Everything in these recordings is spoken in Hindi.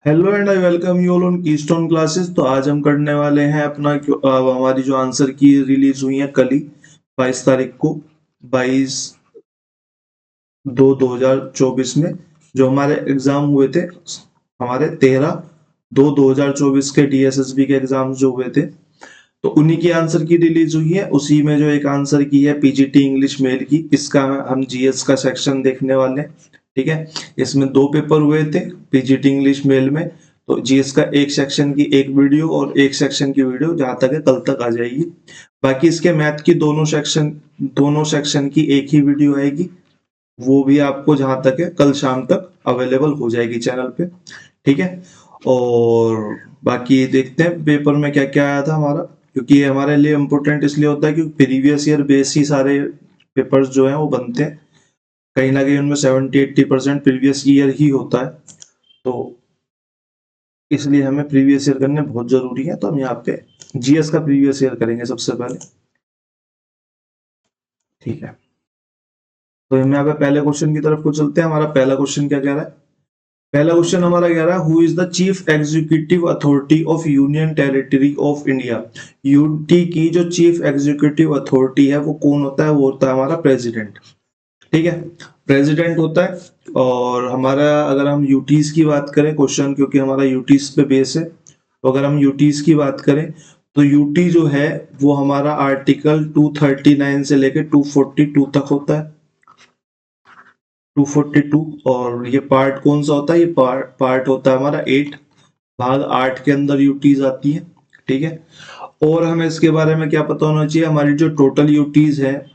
Hello and I welcome you all on keystone classes. तो आज हम करने वाले हैं अपना हमारी जो आंसर की रिलीज हुई है कल ही 22 तारीख को 22/2/2024 में जो हमारे एग्जाम हुए थे। हमारे 13/2/2024 के डीएसएसबी के एग्जाम जो हुए थे तो उन्हीं की आंसर की रिलीज हुई है। उसी में जो एक आंसर की है पीजीटी इंग्लिश मेल की, इसका हम जीएस का सेक्शन देखने वाले हैं। ठीक है, इसमें दो पेपर हुए थे पीजीटी इंग्लिश मेल में। तो जीएस का एक सेक्शन की एक वीडियो और एक सेक्शन की वीडियो जहां तक है कल तक आ जाएगी। बाकी इसके मैथ की दोनों सेक्शन की एक ही वीडियो आएगी। वो भी आपको जहां तक है कल शाम तक अवेलेबल हो जाएगी चैनल पे। ठीक है, और बाकी देखते हैं पेपर में क्या क्या आया था हमारा, क्योंकि ये हमारे लिए इम्पोर्टेंट इसलिए होता है क्योंकि प्रीवियस ईयर बेस ही सारे पेपर्स जो हैं वो बनते हैं। कहीं ना कहीं उनमें 70-80% प्रीवियस ईयर ही होता है। तो इसलिए हमें प्रीवियस ईयर करने बहुत जरूरी है। तो हम यहाँ पे जीएस का प्रीवियस ईयर करेंगे सबसे पहले। ठीक है, तो हम यहाँ पे पहले क्वेश्चन की तरफ को चलते हैं। हमारा पहला क्वेश्चन क्या कह रहा है? पहला क्वेश्चन हमारा कह रहा है who is the chief executive authority of union territory of India. UT की जो चीफ एग्जीक्यूटिव अथॉरिटी है वो कौन होता है? वो होता है हमारा प्रेसिडेंट। ठीक है, प्रेसिडेंट होता है। और हमारा अगर हम यूटीज की बात करें क्वेश्चन, क्योंकि हमारा यूटीज पे बेस है, तो अगर हम यूटीज की बात करें तो यूटी जो है वो हमारा आर्टिकल 239 से लेकर 242 तक होता है। 242। और ये पार्ट कौन सा होता है? ये पार्ट होता है हमारा 8, भाग 8 के अंदर यूटीज आती है। ठीक है, और हमें इसके बारे में क्या पता होना चाहिए? हमारी जो टोटल यूटीज है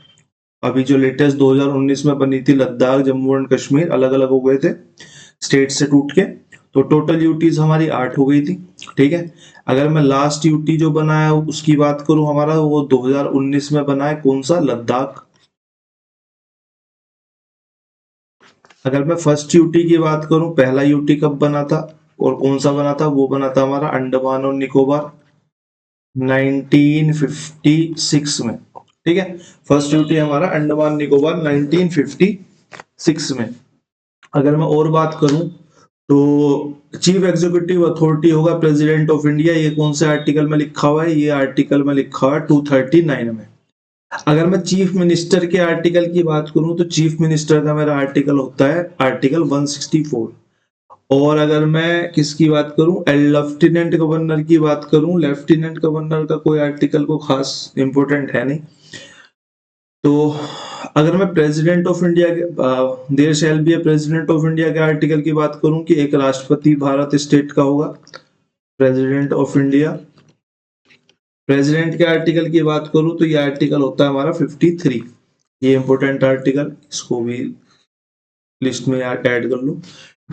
अभी जो लेटेस्ट 2019 में बनी थी, लद्दाख जम्मू एंड कश्मीर अलग अलग हो गए थे स्टेट से टूट के, तो टोटल यूटीज हमारी 8 हो गई थी। ठीक है, अगर मैं लास्ट यूटी जो बना है उसकी बात करूं, हमारा वो 2019 में बना है। कौन सा? लद्दाख। अगर मैं फर्स्ट यूटी की बात करूं, पहला यूटी कब बना था और कौन सा बना था? वो बना था हमारा अंडमान और निकोबार 1956 में। ठीक है, फर्स्ट यूटी हमारा अंडमान निकोबार 1956 में। अगर मैं और बात करूं तो चीफ एग्जीक्यूटिव अथॉरिटी होगा प्रेसिडेंट ऑफ इंडिया। ये कौन से आर्टिकल में लिखा हुआ है? ये आर्टिकल में लिखा हुआ है 239 में। अगर मैं चीफ मिनिस्टर के आर्टिकल की बात करूं तो चीफ मिनिस्टर का मेरा आर्टिकल होता है आर्टिकल 164। और अगर मैं किसकी बात करूं, लेफ्टिनेंट गवर्नर की बात करूं, लेफ्टिनेंट गवर्नर का कोई आर्टिकल को खास इंपोर्टेंट है नहीं। तो अगर मैं प्रेसिडेंट ऑफ इंडिया के there shall be a president of India के आर्टिकल की बात करूं कि एक राष्ट्रपति भारत स्टेट का होगा, प्रेसिडेंट ऑफ इंडिया। प्रेसिडेंट के आर्टिकल की बात करूं तो ये आर्टिकल होता है हमारा 53। ये इंपोर्टेंट आर्टिकल, इसको भी लिस्ट में ऐड कर लो।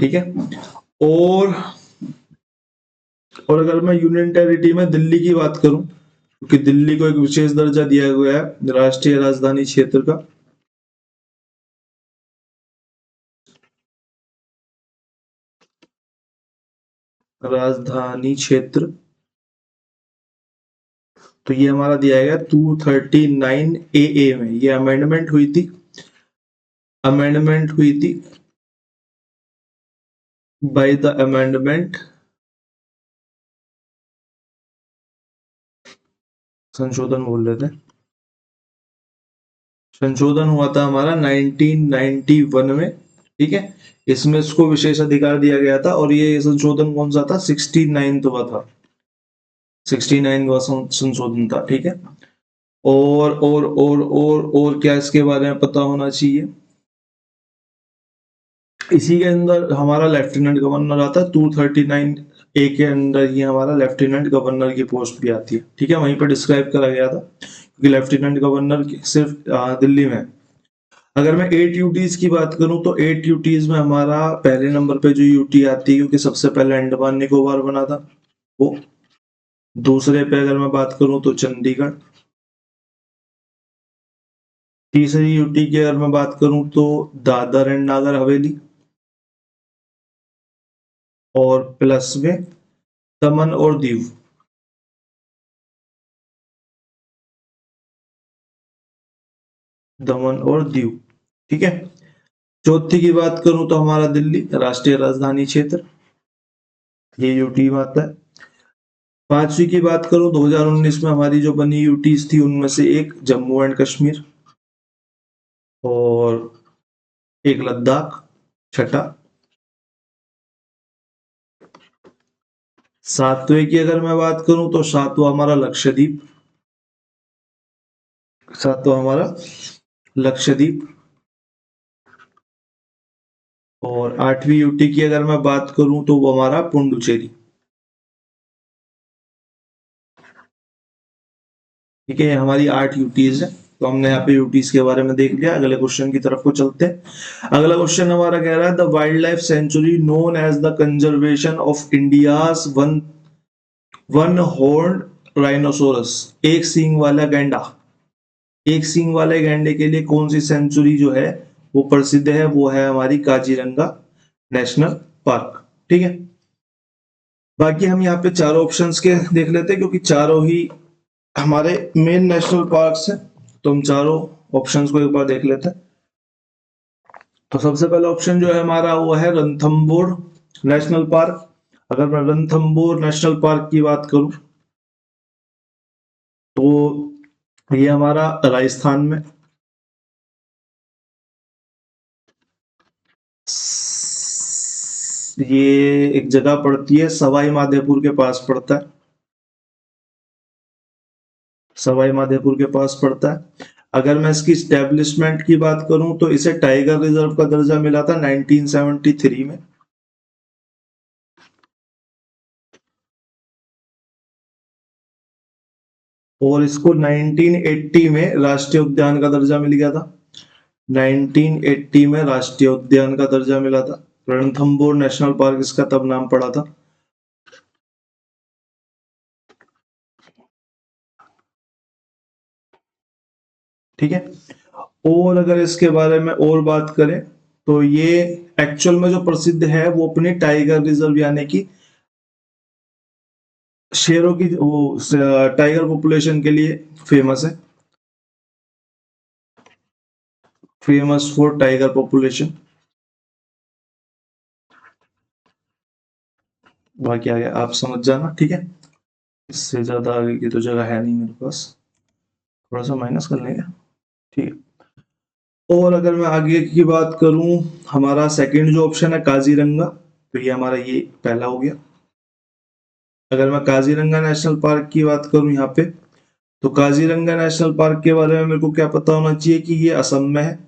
ठीक है, और अगर मैं यूनियन टेरिटरी में दिल्ली की बात करूं, क्योंकि दिल्ली को एक विशेष दर्जा दिया गया है राष्ट्रीय राजधानी क्षेत्र का। राजधानी क्षेत्र, तो ये हमारा दिया गया 239 ए में। ये अमेंडमेंट हुई थी बाय द अमेंडमेंट, संशोधन बोल रहे थे, संशोधन हुआ था हमारा 1991 में। ठीक है, इसमें इसको विशेष अधिकार दिया गया था और ये संशोधन कौन सा था? 69वां था, 69वां संशोधन था। ठीक है, और क्या इसके बारे में पता होना चाहिए? इसी के अंदर हमारा लेफ्टिनेंट गवर्नर आता है 239 ए के अंदर ही हमारा लेफ्टिनेंट गवर्नर की पोस्ट भी आती है। ठीक है, वहीं पर डिस्क्राइब करा गया था क्योंकि लेफ्टिनेंट गवर्नर सिर्फ दिल्ली में। अगर मैं 8 यूटीज की बात करूं तो 8 यूटीज में हमारा पहले नंबर पे जो यूटी आती है, क्योंकि सबसे पहले अंडमान निकोबार बना था वो। दूसरे पे अगर मैं बात करूं तो चंडीगढ़। तीसरी यूटी की अगर मैं बात करूं तो दादर एंड नागर हवेली, और प्लस में दमन और दीव। दमन और दीव। ठीक है, चौथी की बात करूं तो हमारा दिल्ली राष्ट्रीय राजधानी क्षेत्र। ये यूटी में आता है। पांचवी की बात करूं 2019 में हमारी जो बनी यूटीज थी उनमें से एक जम्मू एंड कश्मीर और एक लद्दाख, छठा। सातवें की अगर मैं बात करूं तो सातवां हमारा लक्षद्वीप, सातवां हमारा लक्षद्वीप। और आठवीं यूटी की अगर मैं बात करूं तो वो हमारा पुडुचेरी। ठीक है, ये हमारी 8 यूटीज है। तो हमने यहाँ पे यूटीज के बारे में देख लिया। अगले क्वेश्चन की तरफ को चलते हैं। अगला क्वेश्चन हमारा कह रहा है the wildlife sanctuary known as the conservation of India's one horn rhinoceros, एक सींग वाला गैंडा, एक सींग वाले गैंडे के लिए कौन सी सेंचुरी जो है वो प्रसिद्ध है? वो है हमारी काजीरंगा नेशनल पार्क। ठीक है, बाकी हम यहाँ पे चारों ऑप्शंस के देख लेते हैं क्योंकि चारों ही हमारे मेन नेशनल पार्क्स हैं। तो हम चारों ऑप्शंस को एक बार देख लेते हैं। तो सबसे पहला ऑप्शन जो है हमारा वो है रणथंबोर नेशनल पार्क। अगर मैं रणथंबोर नेशनल पार्क की बात करूं तो ये हमारा राजस्थान में, ये एक जगह पड़ती है, सवाई माधोपुर के पास पड़ता है, सवाई माधोपुर के पास पड़ता है। अगर मैं इसकी स्टैब्लिशमेंट की बात करूं तो इसे टाइगर रिजर्व का दर्जा मिला था 1973 में। और इसको 1980 में राष्ट्रीय उद्यान का दर्जा मिल गया था। 1980 में राष्ट्रीय उद्यान का दर्जा मिला था। रणथंबोर नेशनल पार्क इसका तब नाम पड़ा था। ठीक है, और अगर इसके बारे में और बात करें तो ये एक्चुअल में जो प्रसिद्ध है वो अपनी टाइगर रिजर्व यानी कि शेरों की वो टाइगर पॉपुलेशन के लिए फेमस है, फेमस फॉर टाइगर पॉपुलेशन। बाकी आगे आप समझ जाना। ठीक है, इससे ज्यादा आगे की तो जगह है नहीं मेरे पास, थोड़ा सा माइनस कर लेंगे। ठीक है, और अगर मैं आगे की बात करूं, हमारा सेकंड जो ऑप्शन है काजीरंगा, तो ये हमारा ये पहला हो गया। अगर मैं काजीरंगा नेशनल पार्क की बात करूं यहाँ पे, तो काजीरंगा नेशनल पार्क के बारे में मेरे को क्या पता होना चाहिए कि ये असम में है,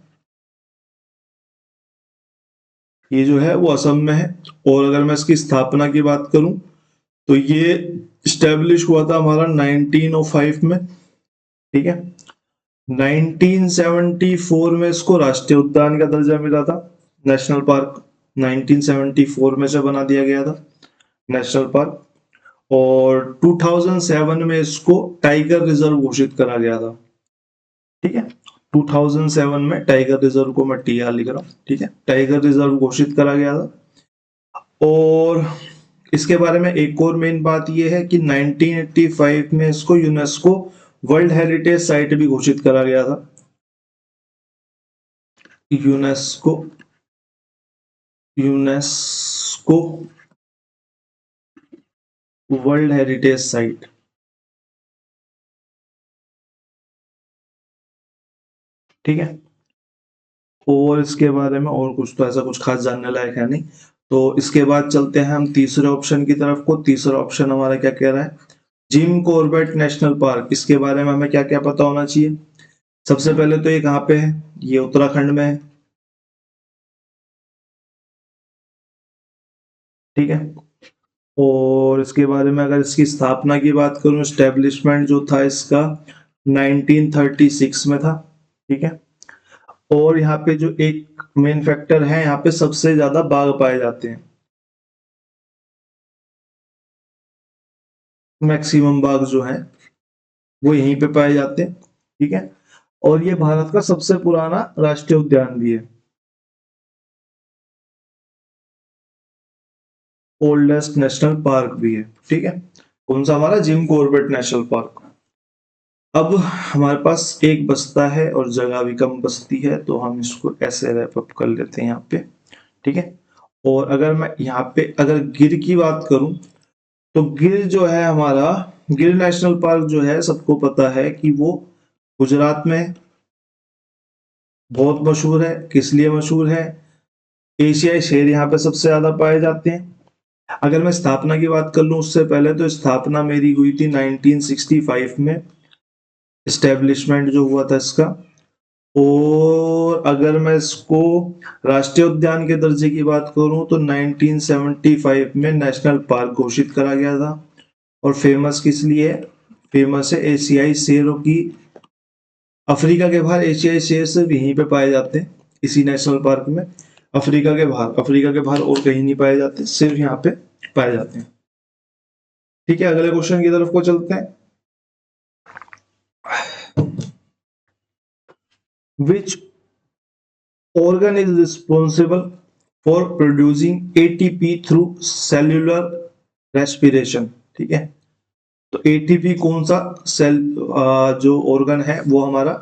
ये जो है वो असम में है। और अगर मैं इसकी स्थापना की बात करूं तो ये स्टेब्लिश हुआ था हमारा 1905 में। ठीक है, 1974 में इसको राष्ट्रीय उद्यान का दर्जा मिला था, नेशनल पार्क 1974 में से बना दिया गया था नेशनल पार्क। और 2007 में इसको टाइगर रिजर्व घोषित करा गया था। ठीक है, 2007 में टाइगर रिजर्व को मैं टीआर लिख रहा हूँ। ठीक है, टाइगर रिजर्व घोषित करा गया था। और इसके बारे में एक और मेन बात यह है कि 1985 में इसको यूनेस्को वर्ल्ड हेरिटेज साइट भी घोषित करा गया था। UNESCO UNESCO world heritage site. ठीक है, और इसके बारे में और कुछ तो ऐसा कुछ खास जानने लायक है नहीं। तो इसके बाद चलते हैं हम तीसरे ऑप्शन की तरफ को। तीसरा ऑप्शन हमारा क्या कह रहा है? Jim Corbett national park. इसके बारे में हमें क्या क्या पता होना चाहिए? सबसे पहले तो ये कहाँ पे है? ये उत्तराखंड में है। ठीक है, और इसके बारे में अगर इसकी स्थापना की बात करूं, स्टैब्लिशमेंट जो था इसका 1936 में था। ठीक है, और यहाँ पे जो एक मेन फैक्टर है, यहाँ पे सबसे ज्यादा बाघ पाए जाते हैं, मैक्सिमम बाघ जो है वो यहीं पे पाए जाते हैं। ठीक है, और ये भारत का सबसे पुराना राष्ट्रीय उद्यान भी है, ओल्डेस्ट नेशनल पार्क भी है। ठीक है, कौन सा? हमारा जिम कॉर्बेट नेशनल पार्क। अब हमारे पास एक बचता है और जगह भी कम बचती है, तो हम इसको ऐसे रैप अप कर लेते हैं यहाँ पे। ठीक है, और अगर मैं यहाँ पे अगर गिर की बात करूं तो गिर जो है हमारा, गिर नेशनल पार्क जो है सबको पता है कि वो गुजरात में है, बहुत मशहूर है। किस लिए मशहूर है? एशियाई शेर यहाँ पे सबसे ज्यादा पाए जाते हैं। अगर मैं स्थापना की बात कर लूं उससे पहले, तो स्थापना मेरी हुई थी 1965 में, इस्टेब्लिशमेंट जो हुआ था इसका। और अगर मैं इसको राष्ट्रीय उद्यान के दर्जे की बात करूं तो 1975 में नेशनल पार्क घोषित करा गया था। और फेमस किस लिए है? फेमस है एशियाई शेरों की। अफ्रीका के बाहर एशियाई शेर सिर्फ यहीं पे पाए जाते हैं, इसी नेशनल पार्क में। अफ्रीका के बाहर और कहीं नहीं पाए जाते, सिर्फ यहाँ पे पाए जाते हैं। ठीक है, अगले क्वेश्चन की तरफ को चलते हैं। विच organ is responsible for producing ATP through cellular respiration? ठीक है, तो ATP कौन सा सेल जो ऑर्गन है वो हमारा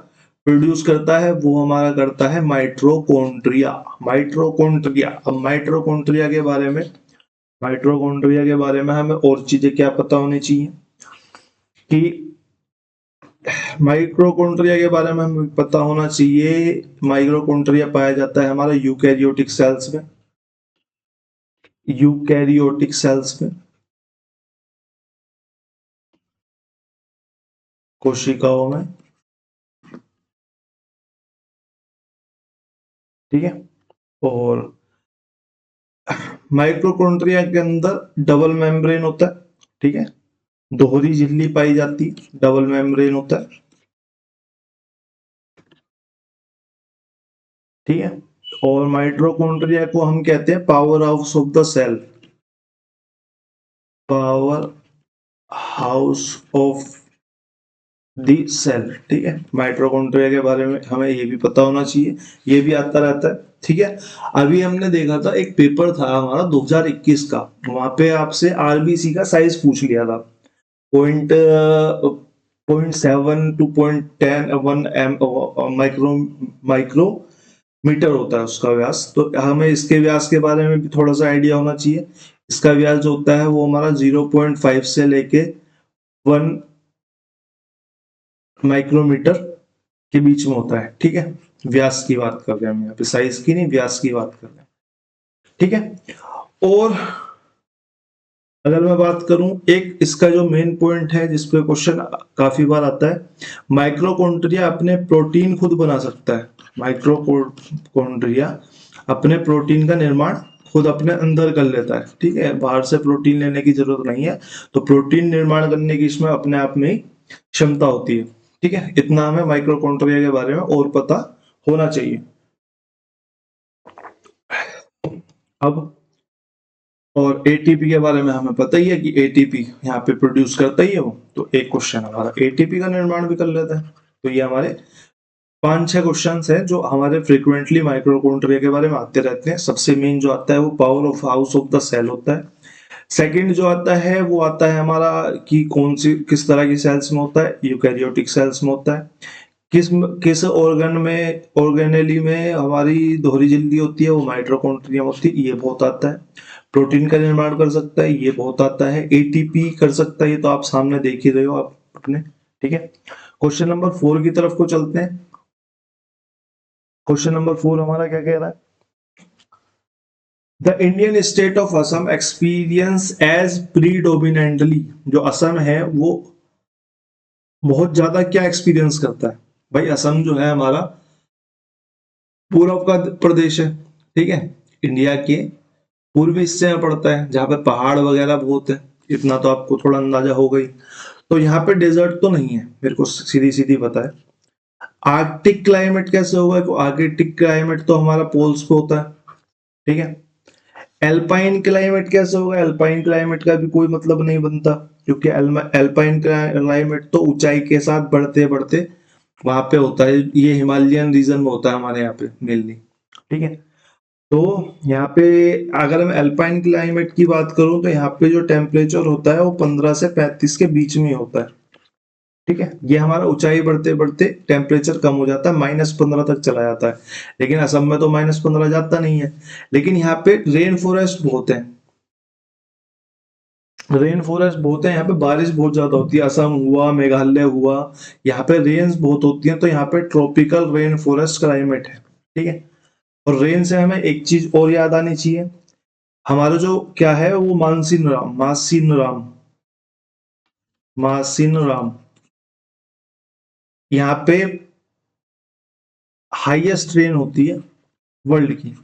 प्रोड्यूस करता है? वो हमारा करता है माइट्रोकॉन्ड्रिया। माइट्रोकॉन्ड्रिया, अब माइट्रोकॉन्ड्रिया के बारे में हमें और चीजें क्या पता होनी चाहिए कि माइक्रोकॉन्ड्रिया के बारे में हमें पता होना चाहिए। माइक्रोकॉन्ड्रिया पाया जाता है हमारा यूकैरियोटिक सेल्स में, यूकैरियोटिक सेल्स में, कोशिकाओं में। ठीक है, और माइक्रोकॉन्ड्रिया के अंदर डबल मेम्ब्रेन होता है। ठीक है, दोहरी झिल्ली पाई जाती है, डबल मेम्ब्रेन होता है। ठीक है, और माइट्रोकॉन्ड्रिया को हम कहते हैं power house of the cell, power house of the cell. ठीक है, माइट्रोकॉन्ड्रिया के बारे में हमें ये भी पता होना चाहिए, ये भी आता रहता है। ठीक है, अभी हमने देखा था एक पेपर था हमारा 2021 का, वहां पे आपसे आरबीसी का साइज पूछ लिया था। पॉइंट 0.7 टू 0.10 एम माइक्रोमीटर होता है उसका व्यास। तो हमें इसके व्यास के बारे में भी थोड़ा सा आइडिया होना चाहिए। इसका व्यास जो होता है वो हमारा 0.5 से लेके 1 माइक्रोमीटर के बीच में होता है। ठीक है, व्यास की बात कर रहे हैं हम यहाँ पे, साइज की नहीं, व्यास की बात कर रहे हैं। ठीक है, और अगर मैं बात करूं, एक इसका जो मेन पॉइंट है जिसपे क्वेश्चन काफी बार आता है, माइक्रोकॉन्ड्रिया अपने प्रोटीन खुद बना सकता है। माइक्रोकॉन्ड्रिया अपने प्रोटीन का निर्माण खुद अपने अंदर कर लेता है। ठीक है, बाहर से प्रोटीन लेने की जरूरत नहीं है, तो प्रोटीन निर्माण करने की इसमें अपने आप में ही क्षमता होती है। ठीक है, इतना हमें माइक्रोकॉन्ड्रिया के बारे में और पता होना चाहिए। अब और एटीपी के बारे में हमें पता ही है कि एटीपी यहाँ पे प्रोड्यूस करता ही है वो, तो एक क्वेश्चन हमारा एटीपी का निर्माण भी कर लेता है। तो ये हमारे 5-6 क्वेश्चन हैं जो हमारे फ्रीक्वेंटली माइक्रोकॉन्ड्रिया के बारे में आते रहते हैं। सबसे मेन जो आता है वो power of house of the cell होता है। सेकंड जो आता है वो आता है हमारा कि कौन सी किस तरह की सेल्स में होता है, यूकैरियोटिक सेल्स में होता है। किस किस ऑर्गन में, ऑर्गेनेली में हमारी दोहरी झिल्ली होती है, वो माइटोकॉन्ड्रिया होती है, ये बहुत आता है। प्रोटीन का निर्माण कर सकता है, ये बहुत आता है। एटीपी कर सकता है, ये तो आप सामने देख ही रहे हो आप अपने। ठीक है, क्वेश्चन नंबर 4 की तरफ को चलते हैं। क्वेश्चन नंबर 4 हमारा क्या कह रहा है? The Indian state of Assam experience as predominantly, जो असम है वो बहुत ज्यादा क्या एक्सपीरियंस करता है? भाई असम जो है हमारा पूर्व का प्रदेश है। ठीक है, इंडिया के पूर्वी हिस्से में पड़ता है जहां पे पहाड़ वगैरह बहुत है, इतना तो आपको थोड़ा अंदाजा हो गई। तो यहाँ पे डेजर्ट तो नहीं है, मेरे को सीधी सीधी पता है। आर्कटिक क्लाइमेट कैसे होगा? आर्कटिक क्लाइमेट तो हमारा पोल्स पे होता है। ठीक है, एल्पाइन क्लाइमेट कैसे होगा? एल्पाइन क्लाइमेट का भी कोई मतलब नहीं बनता, क्योंकि एल्पाइन क्लाइमेट तो ऊंचाई के साथ बढ़ते बढ़ते वहां पे होता है, ये हिमालयन रीजन में होता है हमारे यहाँ पे मेनली। ठीक है, तो यहाँ पे अगर मैं अल्पाइन क्लाइमेट की बात करूं तो यहाँ पे जो टेम्परेचर होता है वो 15 से 35 के बीच में होता है। ठीक है, ये हमारा ऊंचाई बढ़ते बढ़ते टेम्परेचर कम हो जाता है, -15 तक चला जाता है। लेकिन असम में तो -15 जाता नहीं है। लेकिन यहाँ पे रेन फॉरेस्ट बहुत है, रेन फॉरेस्ट बहुत है, यहाँ पे बारिश बहुत ज्यादा होती है। असम हुआ, मेघालय हुआ, यहाँ पे रेन्स बहुत होती है, तो यहाँ पे ट्रॉपिकल रेन फॉरेस्ट क्लाइमेट है। ठीक है, और रेन से हमें एक चीज और याद आनी चाहिए, हमारा जो क्या है वो मासिनराम यहाँ पे हाईएस्ट रेन होती है वर्ल्ड की,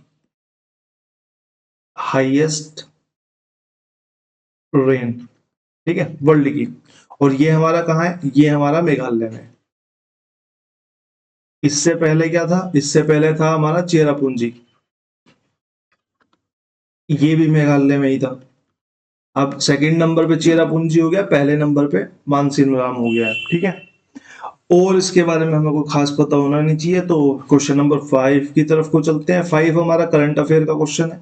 हाईएस्ट रेन, ठीक है, वर्ल्ड की। और ये हमारा कहाँ है, ये हमारा मेघालय में। इससे पहले क्या था, इससे पहले था हमारा चेरापूंजी, ये भी मेघालय में ही था। अब सेकंड नंबर पे चेरापूंजी हो गया, पहले नंबर पे मानसीनराम हो गया है। ठीक है, और इसके बारे में हमें कोई खास पता होना नहीं चाहिए। तो क्वेश्चन नंबर 5 की तरफ को चलते हैं। 5 हमारा करंट अफेयर का क्वेश्चन है।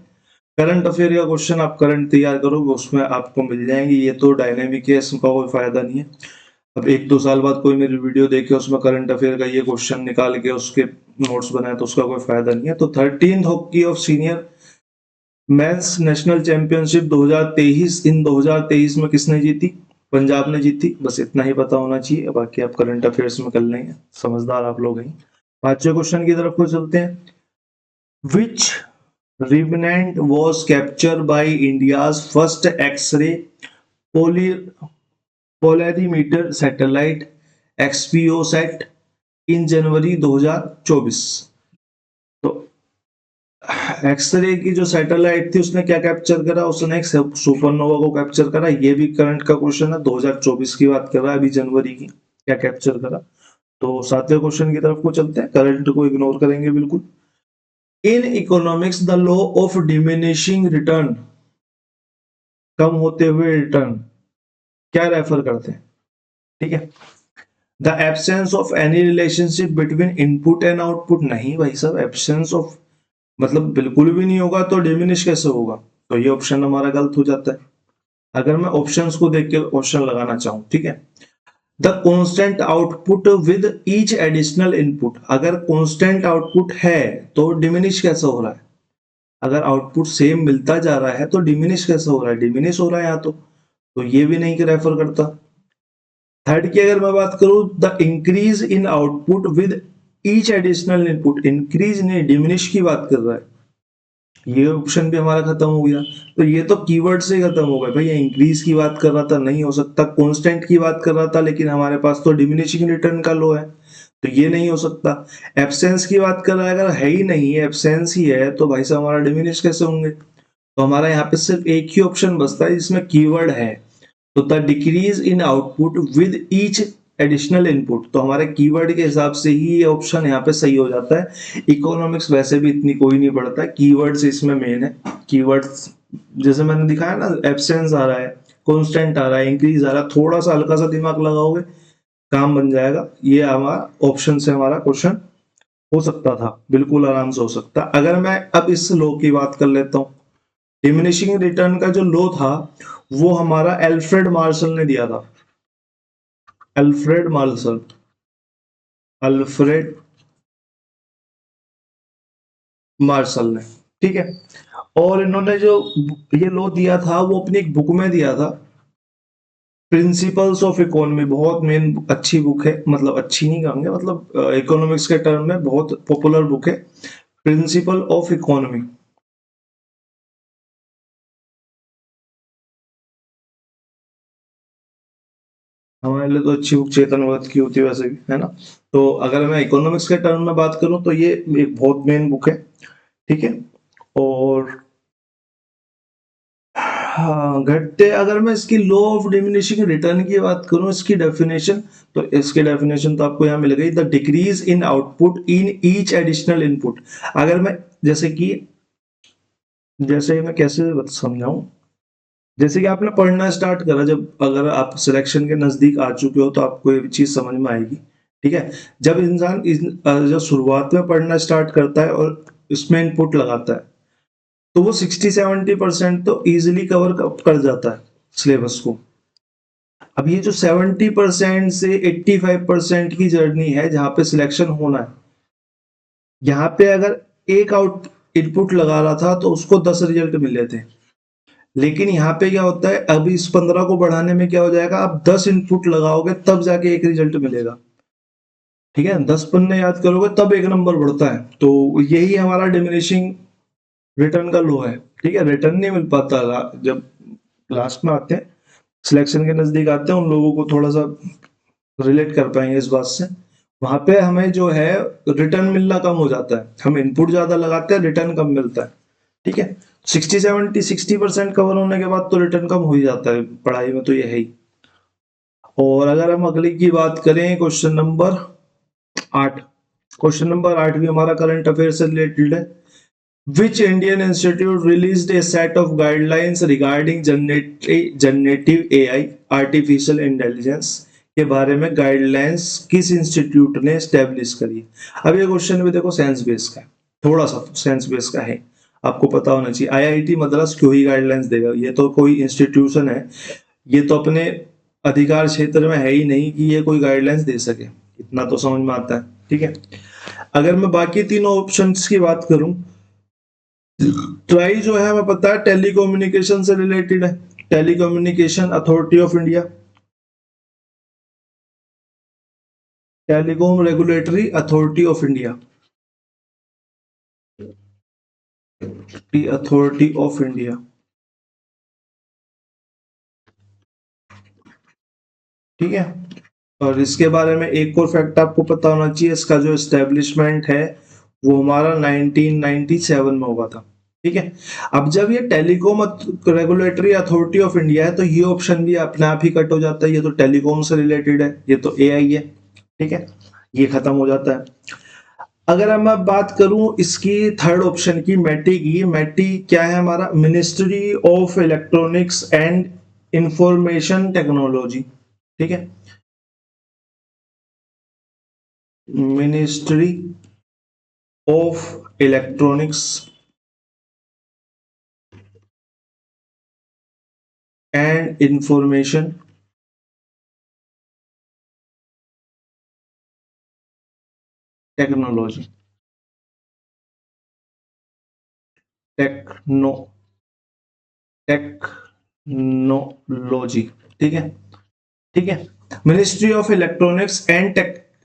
करंट अफेयर का क्वेश्चन आप करंट तैयार करोगे, उसमें आपको मिल जाएंगे। ये तो डायनेमिक है, इसका कोई फायदा नहीं है। अब 1-2 साल बाद कोई मेरी वीडियो देखे उसमें करंट अफेयर का ये क्वेश्चन निकाल के उसके नोट्स बनाए तो उसका कोई फायदा नहीं है। तो 13th hockey of senior mains national championship 2023 इन 2023 में किसने जीती, पंजाब ने जीती। बस इतना ही पता होना चाहिए, बाकी आप करंट अफेयर्स में कर लेंगे, समझदार आप लोग हैं। 5वें क्वेश्चन की तरफ को चलते हैं। विच remnant was captured by India's first X-ray polarimeter satellite XPOSat in जनवरी 2024। तो एक्सरे की जो सैटेलाइट थी उसने क्या कैप्चर करा, उसने एक सुपरनोवा को कैप्चर करा। ये भी करंट का क्वेश्चन है, 2024 की बात कर रहा है, अभी जनवरी की, क्या कैप्चर करा। तो 7वें क्वेश्चन की तरफ को चलते हैं, करंट को इग्नोर करेंगे बिल्कुल। In economics the law of diminishing return, कम होते हुए रिटर्न, क्या रेफर करते हैं। ठीक है, the absence of any relationship between input and output, नहीं भाई साहब, एब्सेंस ऑफ मतलब बिल्कुल भी नहीं होगा तो डिमिनिश कैसे होगा, तो ये ऑप्शन हमारा गलत हो जाता है। अगर मैं ऑप्शंस को देख के क्वेश्चन लगाना चाहूं, ठीक है, the constant output with each additional input, अगर कांस्टेंट आउटपुट है तो डिमिनिश कैसे हो रहा है, अगर आउटपुट सेम मिलता जा रहा है तो डिमिनिश कैसे हो रहा है, डिमिनिश हो रहा है यहाँ तो ये भी नहीं रेफर करता। थर्ड की अगर मैं बात करूं, the increase in output with each additional input, increase नहीं डिमिनिश की बात कर रहा है, ये ऑप्शन भी हमारा खत्म हो गया। तो ये तो कीवर्ड से खत्म हो गया भाई, ये इंक्रीज की बात कर रहा था, नहीं हो सकता। कांस्टेंट की बात कर रहा था, लेकिन हमारे पास तो डिमिनिशिंग रिटर्न का लॉ है, तो ये नहीं हो सकता। एब्सेंस की बात कर रहा है, अगर है ही नहीं है, एब्सेंस ही है, तो भाई साहब हमारा डिमिनिश कैसे होंगे। तो हमारा यहाँ पे सिर्फ एक ही ऑप्शन बचता है जिसमें कीवर्ड है, तो the decrease in output with each additional input, तो हमारे कीवर्ड के हिसाब से ही ये ऑप्शन यहाँ पे सही हो जाता है। इकोनॉमिक्स वैसे भी इतनी कोई नहीं पढ़ता, कीवर्ड्स इसमें मेन है। कीवर्ड्स जैसे मैंने दिखाया ना, एब्सेंस आ रहा है, कांस्टेंट आ रहा है, इंक्रीज आ रहा है, थोड़ा सा हल्का सा दिमाग लगाओगे काम बन जाएगा। ये हमारा ऑप्शन से हमारा क्वेश्चन हो सकता था, बिल्कुल आराम से हो सकता। अगर मैं अब इस लॉ की बात कर लेता हूँ, डिमिनिशिंग रिटर्न का जो लॉ था वो हमारा एल्फ्रेड मार्शल ने दिया था, अल्फ्रेड मार्शल, अल्फ्रेड मार्शल ने, ठीक है। और इन्होंने जो ये लॉ दिया था वो अपनी एक बुक में दिया था, प्रिंसिपल्स ऑफ इकोनॉमी, बहुत मेन अच्छी बुक है, मतलब अच्छी नहीं कहेंगे, मतलब इकोनॉमिक्स के टर्म में बहुत पॉपुलर बुक है, प्रिंसिपल ऑफ इकोनॉमी। हमारे लिए तो अच्छी बुक चेतन भगत की होती है वैसे भी, है ना। तो अगर मैं इकोनॉमिक्स के टर्म में बात करूं तो ये एक बहुत मेन बुक है, ठीक है। और हाँ, घटते, अगर मैं इसकी लॉ ऑफ डिमिनिशिंग रिटर्न की बात करूं, इसकी डेफिनेशन, तो इसकी डेफिनेशन तो आपको यहाँ मिल गई, the decrease in output in each additional input. अगर मैं जैसे मैं कैसे समझाऊं, जैसे कि आपने पढ़ना स्टार्ट करा, जब अगर आप सिलेक्शन के नजदीक आ चुके हो तो आपको ये चीज समझ में आएगी, ठीक है। जब इंसान जब शुरुआत में पढ़ना स्टार्ट करता है और इसमें इनपुट लगाता है तो वो 60-70% तो इजीली कवर कर जाता है सिलेबस को। अब ये जो 70% से 85% की जर्नी है जहां पे सिलेक्शन होना है, यहाँ पे अगर एक आउट इनपुट लगा रहा था तो उसको 10 रिजल्ट मिले थे, लेकिन यहाँ पे क्या होता है, अब इस 15 को बढ़ाने में क्या हो जाएगा, आप 10 इनपुट लगाओगे तब जाके एक रिजल्ट मिलेगा। ठीक है, 10 पन्ने याद करोगे तब एक नंबर बढ़ता है। तो यही हमारा डिमिनिशिंग रिटर्न का लो है। ठीक है, रिटर्न नहीं मिल पाता जब लास्ट में आते हैं, सिलेक्शन के नजदीक आते हैं, उन लोगों को थोड़ा सा रिलेट कर पाएंगे इस बात से। वहां पे हमें जो है रिटर्न मिलना कम हो जाता है, हम इनपुट ज्यादा लगाते हैं, रिटर्न कम मिलता है। ठीक है, 60 70 60% कवर होने के बाद तो रिटर्न कम हो ही जाता है पढ़ाई में, तो ये है ही। और अगर हम अगले की बात करें, क्वेश्चन नंबर 8, क्वेश्चन नंबर 8 भी हमारा करंट अफेयर से रिलेटेड है। Which Indian institute released a set of guidelines regarding generative AI, artificial intelligence के बारे में गाइडलाइंस किस इंस्टीट्यूट ने स्टैब्लिश करी? अब ये क्वेश्चन भी देखो साइंस बेस का है, थोड़ा सा साइंस बेस का है, आपको पता होना चाहिए। आईआईटी मद्रास क्यों ही गाइडलाइंस देगा, ये तो कोई इंस्टीट्यूशन है, ये तो अपने अधिकार क्षेत्र में है ही नहीं कि ये कोई गाइडलाइंस दे सके, इतना तो समझ में आता है। ठीक है, अगर मैं बाकी तीनों ऑप्शंस की बात करूं, ट्राई जो है हमें पता है टेलीकम्युनिकेशन से रिलेटेड है, telecommunication authority of India, telecom regulatory authority of India, authority of India. ठीक है, और इसके बारे में एक और फैक्ट आपको पता होना चाहिए, इसका जो एस्टेब्लिशमेंट है वो हमारा 1997 में हुआ था। ठीक है, अब जब ये telecom regulatory authority of India है तो ये ऑप्शन भी अपने आप ही कट हो जाता है, ये तो टेलीकॉम से रिलेटेड है, ये तो एआई है। ठीक है, ये खत्म हो जाता है। अगर मैं बात करूं इसकी थर्ड ऑप्शन की, मैटी की, मैटी क्या है हमारा, ministry of electronics and information technology. ठीक है, ministry of electronics and information technology, techno technology. ठीक है, ठीक है, ministry of electronics and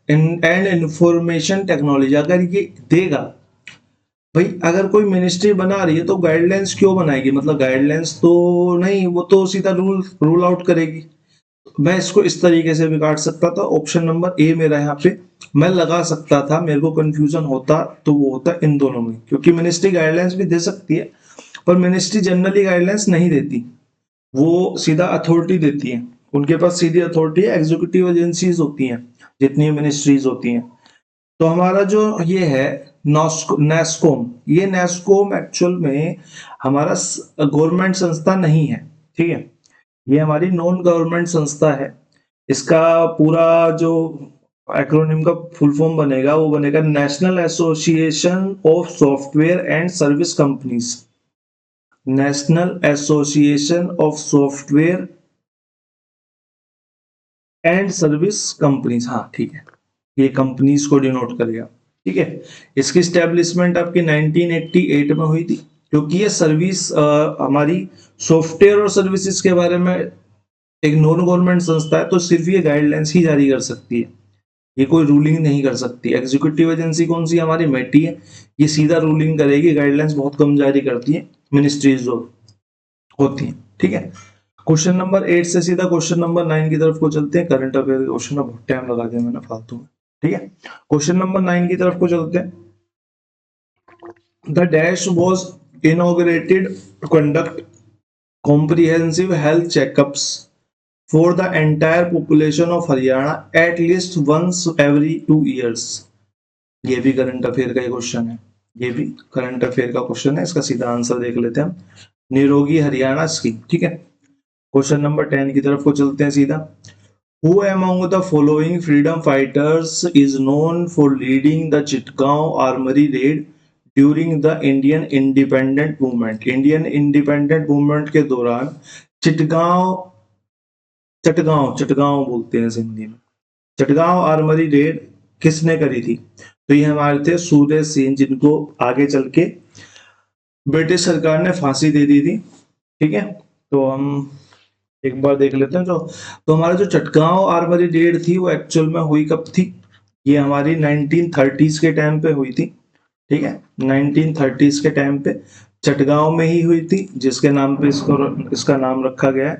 and information technology अगर ये देगा, भाई अगर कोई मिनिस्ट्री बना रही है तो गाइडलाइंस क्यों बनाएगी, मतलब गाइडलाइंस तो नहीं, वो तो सीधा रूल रूल आउट करेगी। मैं इसको इस तरीके से भी काट सकता था, ऑप्शन नंबर ए मेरा यहाँ पे मैं लगा सकता था, मेरे को कंफ्यूजन होता तो वो होता इन दोनों में, क्योंकि मिनिस्ट्री गाइडलाइंस भी दे सकती है पर मिनिस्ट्री जनरली गाइडलाइंस नहीं देती, वो सीधा अथॉरिटी देती है, उनके पास सीधी अथॉरिटी है, एग्जीक्यूटिव एजेंसीज होती हैं जितनी मिनिस्ट्रीज होती हैं। तो हमारा जो ये है नेस्कोम, ये नेस्कोम एक्चुअल में हमारा गवर्नमेंट संस्था नहीं है। ठीक है, ये हमारी नॉन गवर्नमेंट संस्था है। इसका पूरा जो एक्रोनिम का फुल फॉर्म बनेगा वो बनेगा national association of software and service companies, national association of software and service companies. हाँ ठीक है, ये कंपनीज को डिनोट करेगा। ठीक है, इसकी स्टैब्लिशमेंट आपकी 1988 में हुई थी, क्योंकि ये सर्विस हमारी सॉफ्टवेयर और सर्विसेज के बारे में एक नॉन गवर्नमेंट संस्था है, तो सिर्फ ये गाइडलाइंस ही जारी कर सकती है, ये कोई रूलिंग नहीं कर सकती। एग्जीक्यूटिव एजेंसी कौन सी हमारी, मेटी है, ये सीधा रूलिंग करेगी, गाइडलाइंस बहुत कम जारी करती है मिनिस्ट्रीज जो होती है। ठीक है, क्वेश्चन नंबर 8 से सीधा क्वेश्चन नंबर 9 की तरफ को चलते हैं। करंट अफेयर के क्वेश्चन में बहुत टाइम लगा दिया मैंने फालतू में। ठीक है, क्वेश्चन नंबर 9 की तरफ को चलते हैं। The dash was inaugurated to conduct comprehensive health checkups for the entire population of Haryana at least once every 2 years। ये भी करंट अफेयर का क्वेश्चन है, ये भी करंट अफेयर का क्वेश्चन है, इसका सीधा आंसर देख लेते हैं हम, निरोगी हरियाणा स्कीम। ठीक है, क्वेश्चन नंबर 10 की तरफ को चलते हैं सीधा। Who among the following freedom fighters is known for leading the Chitgaon Armory raid during the Indian Independent Movement? Indian independent movement के दौरान चिटगांव चटगांव, चटगांव बोलते हैं हिंदी में। चटगांव आर्मरी रेड किसने करी थी? तो ये हमारे थे सूर्य सेन, जिनको आगे चल के ब्रिटिश सरकार ने फांसी दे दी थी। ठीक है, तो हम एक बार देख लेते हैं। तो हमारा जो चटगांव आर्मरी रेड थी वो एक्चुअल में हुई कब थी? ये हमारी 1930s के टाइम पे हुई थी। ठीक है, 1930s के टाइम पे चटगांव में ही हुई थी, जिसके नाम पे इसका नाम रखा गया है।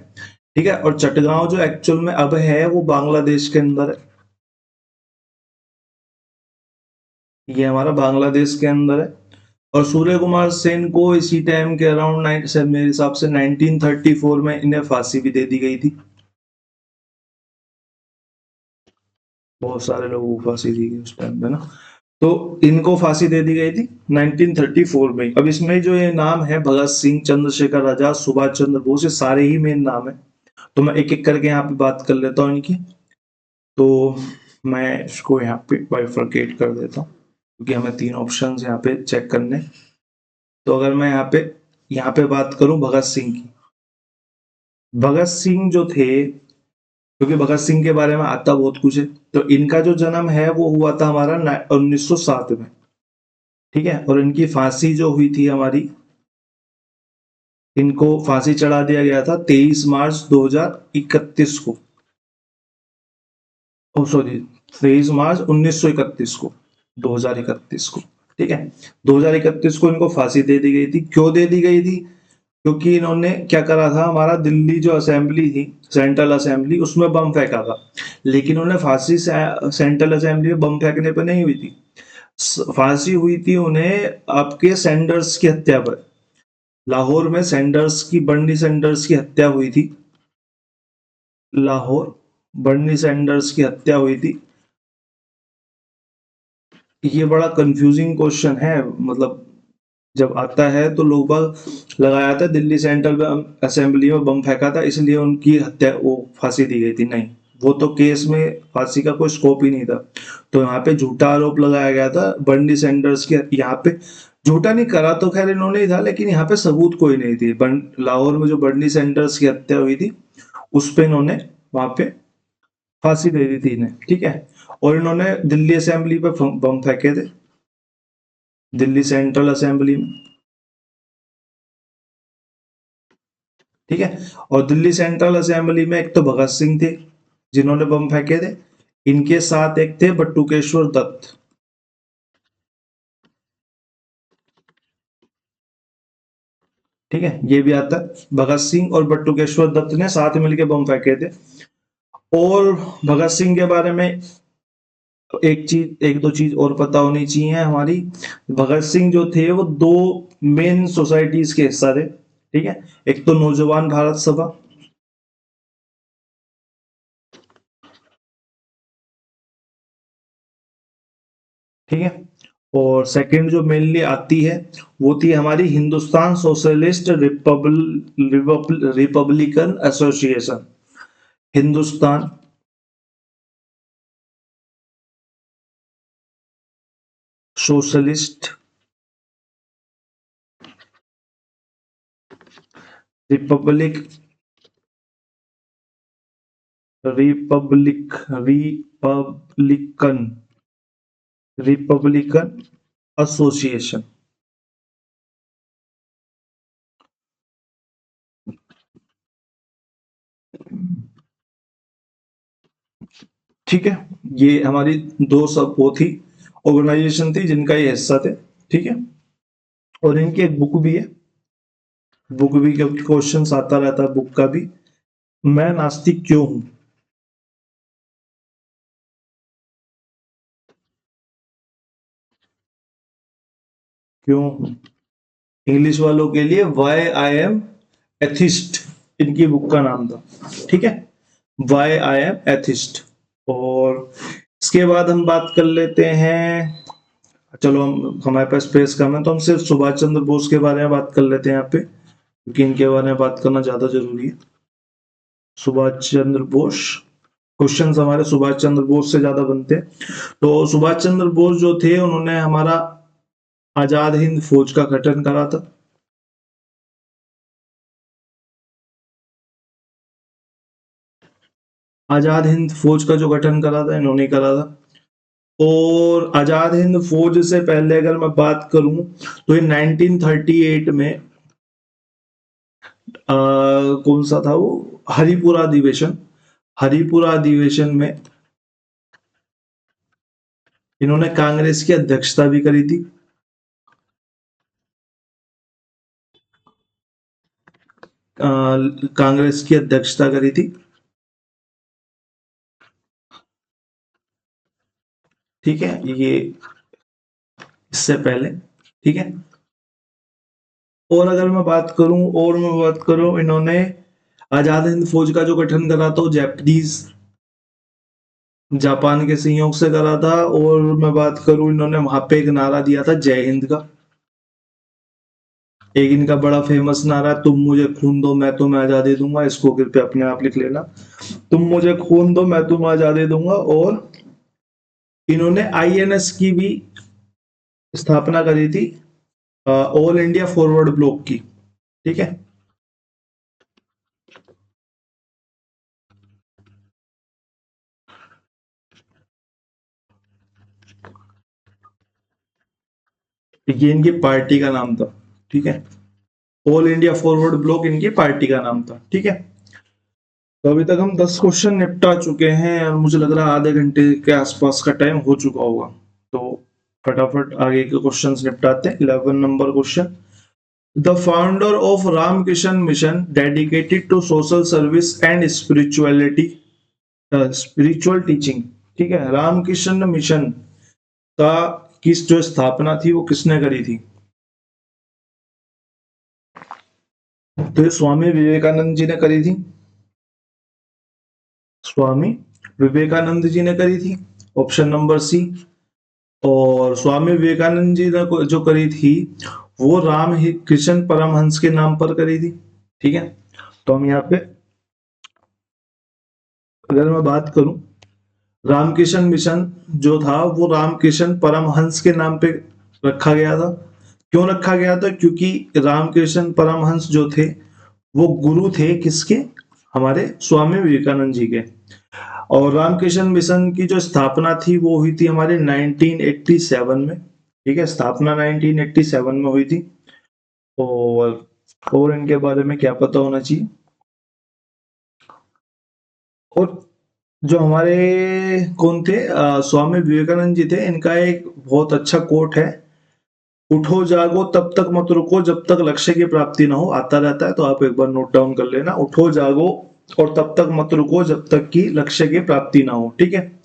ठीक है, और चटगांव जो एक्चुअल में अब है वो बांग्लादेश के अंदर है। ये हमारा बांग्लादेश के अंदर है। और सूर्य कुमार सेन को इसी टाइम के अराउंड मेरे हिसाब से 1934 में इन्हें फांसी भी दे दी गई थी। बहुत सारे लोगों को फांसी दी गई उस टाइम पे ना। तो इनको फांसी दे दी गई थी 1934 में। अब इसमें जो ये नाम है भगत सिंह, चंद्रशेखर आजाद, सुभाष चंद्र बोस, ये सारे ही मेन नाम है। तो मैं एक एक करके यहाँ पे बात कर लेता हूँ इनकी। तो मैं इसको यहाँ पे बाइफरकेट कर देता हूँ, क्योंकि हमें 3 ऑप्शन यहाँ पे चेक करने। तो अगर मैं यहाँ पे बात करूं भगत सिंह की। भगत सिंह जो थे, क्योंकि भगत सिंह के बारे में आता बहुत कुछ है, तो इनका जो जन्म है वो हुआ था हमारा 1907 में। ठीक है, और इनकी फांसी जो हुई थी हमारी, इनको फांसी चढ़ा दिया गया था 23 मार्च 2031 को। ओ सॉरी, 23 मार्च 1931 को, 2031 को। ठीक है, 2031 को इनको फांसी दे दी गई थी। क्यों दे दी गई थी? क्योंकि इन्होंने क्या करा था, हमारा दिल्ली जो असेंबली थी, सेंट्रल असेंबली, उसमें बम फेंका था। लेकिन उन्हें फांसी सेंट्रल असेंबली में बम फेंकने पर नहीं हुई थी। फांसी हुई थी उन्हें आपके सैंडर्स की हत्या पर। लाहौर में बर्नी सैंडर्स की हत्या हुई थी। लाहौर बर्नी सैंडर्स की हत्या हुई थी। ये बड़ा कंफ्यूजिंग क्वेश्चन है, मतलब जब आता है तो लोग बाग लगाया था दिल्ली सेंट्रल असेंबली में बम फेंका था इसलिए उनकी हत्या, वो फांसी दी गई थी। नहीं, वो तो केस में फांसी का कोई स्कोप ही नहीं था। तो यहाँ पे झूठा आरोप लगाया गया था बर्नी सैंडर्स के। यहाँ पे झूठा नहीं करा तो खैर इन्होंने ही था, लेकिन यहाँ पे सबूत कोई नहीं थी। लाहौर में जो बर्नी सैंडर्स की हत्या हुई थी उस पे इन्होंने वहां पे फांसी दे दी थी इन्हें। ठीक है, और इन्होंने दिल्ली असेंबली पे बम फेंके थे, दिल्ली सेंट्रल असेंबली में। ठीक है, और दिल्ली सेंट्रल असेंबली में एक तो भगत सिंह थे जिन्होंने बम फेंके थे, इनके साथ एक थे बटुकेश्वर दत्त। ठीक है, ये भी आता है, भगत सिंह और बटुकेश्वर दत्त ने साथ मिलकर बम फेंके थे। और भगत सिंह के बारे में एक दो चीज और पता होनी चाहिए हमारी। भगत सिंह जो थे वो 2 मेन सोसाइटीज के हिस्सा थे। ठीक है, एक तो नौजवान भारत सभा। ठीक है, और सेकंड जो मेनली आती है वो थी हमारी Hindustan socialist Republican association. Hindustan socialist Republic Republic Republican Republican association. ठीक है, ये हमारी 2 सब वो थी, ऑर्गेनाइजेशन थी जिनका ये हिस्सा थे। ठीक है, और इनकी एक बुक भी है। बुक भी, क्योंकि क्वेश्चन आता रहता है बुक का भी। मैं नास्तिक क्यों हूं? क्यों? इंग्लिश वालों के लिए वाई आई एम एथिस्ट, इनकी बुक का नाम था। ठीक है, वाई आई एम एथिस्ट। और इसके बाद हम बात कर लेते हैं, चलो हम हमारे पास स्पेस कम है तो हम सिर्फ सुभाष चंद्र बोस के बारे में बात कर लेते हैं यहाँ पे, क्योंकि इनके बारे में बात करना ज्यादा जरूरी है। सुभाष चंद्र बोस, क्वेश्चंस हमारे सुभाष चंद्र बोस से ज्यादा बनते हैं। तो सुभाष चंद्र बोस जो थे उन्होंने हमारा आजाद हिंद फौज का गठन करा था। आजाद हिंद फौज का जो गठन करा था इन्होंने करा था। और आजाद हिंद फौज से पहले अगर मैं बात करूं तो ये 1938 में कौन सा था वो, हरिपुरा अधिवेशन, हरिपुरा अधिवेशन में इन्होंने कांग्रेस की अध्यक्षता भी करी थी। कांग्रेस की अध्यक्षता करी थी, ठीक है, ये इससे पहले, ठीक है। और अगर मैं बात करूं, और मैं बात करूं, इन्होंने आजाद हिंद फौज का जो गठन करा था वो जापानीज, जापान के सहयोग से करा था। और मैं बात करूं, इन्होंने वहां पे एक नारा दिया था जय हिंद का। एक इनका बड़ा फेमस नारा, तुम मुझे खून दो मैं तुम्हें आजादी दूंगा, इसको कृपया अपने आप लिख लेना, तुम मुझे खून दो मैं तुम्हें आजादी दूंगा। और इन्होंने आईएनएस की भी स्थापना करी थी, ऑल इंडिया फॉरवर्ड ब्लॉक की, ठीक है। ये इनकी पार्टी का नाम था, ठीक है, ऑल इंडिया फॉरवर्ड ब्लॉक इनकी पार्टी का नाम था, ठीक है। तो अभी तक हम 10 क्वेश्चन निपटा चुके हैं और मुझे लग रहा है आधे घंटे के आसपास का टाइम हो चुका होगा। तो फटाफट आगे के क्वेश्चंस निपटाते हैं। 11 number question, the founder of Ramakrishna Mission dedicated to social service and spirituality, spiritual teaching, ठीक है, रामकृष्ण मिशन का किस जो स्थापना थी वो किसने करी थी? तो ये स्वामी विवेकानंद जी ने करी थी, स्वामी विवेकानंद जी ने करी थी, ऑप्शन नंबर सी। और स्वामी विवेकानंद जी ने जो करी थी वो राम कृष्ण परमहंस के नाम पर करी थी, ठीक है। तो हम यहाँ पे अगर मैं बात करूं, रामकृष्ण मिशन जो था वो रामकृष्ण परमहंस के नाम पे रखा गया था। क्यों रखा गया था? क्योंकि रामकृष्ण परमहंस जो थे वो गुरु थे किसके? हमारे स्वामी विवेकानंद जी के। और रामकृष्ण मिशन की जो स्थापना थी वो हुई थी हमारे 1987 में, ठीक है, स्थापना 1987 में हुई थी। और इनके बारे में क्या पता होना चाहिए? और जो हमारे कौन थे, स्वामी विवेकानंद जी थे, इनका एक बहुत अच्छा कोट है, उठो जागो तब तक मत रुको जब तक लक्ष्य की प्राप्ति ना हो। आता रहता है तो आप एक बार नोट डाउन कर लेना, उठो जागो और तब तक मत रुको जब तक कि लक्ष्य की प्राप्ति ना हो, ठीक है।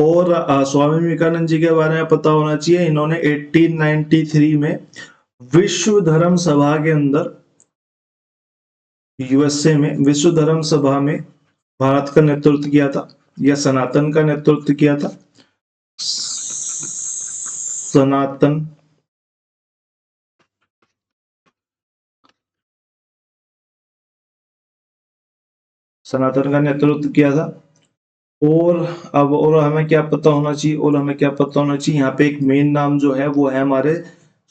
और स्वामी विवेकानंद जी के बारे में पता होना चाहिए, इन्होंने 1893 में विश्व धर्म सभा के अंदर, यूएसए में विश्व धर्म सभा में भारत का नेतृत्व किया था, या सनातन का नेतृत्व किया था, सनातन, सनातन का नेतृत्व किया था। और अब और हमें क्या पता होना चाहिए, और हमें क्या पता होना चाहिए, यहाँ पे एक मेन नाम जो है वो है हमारे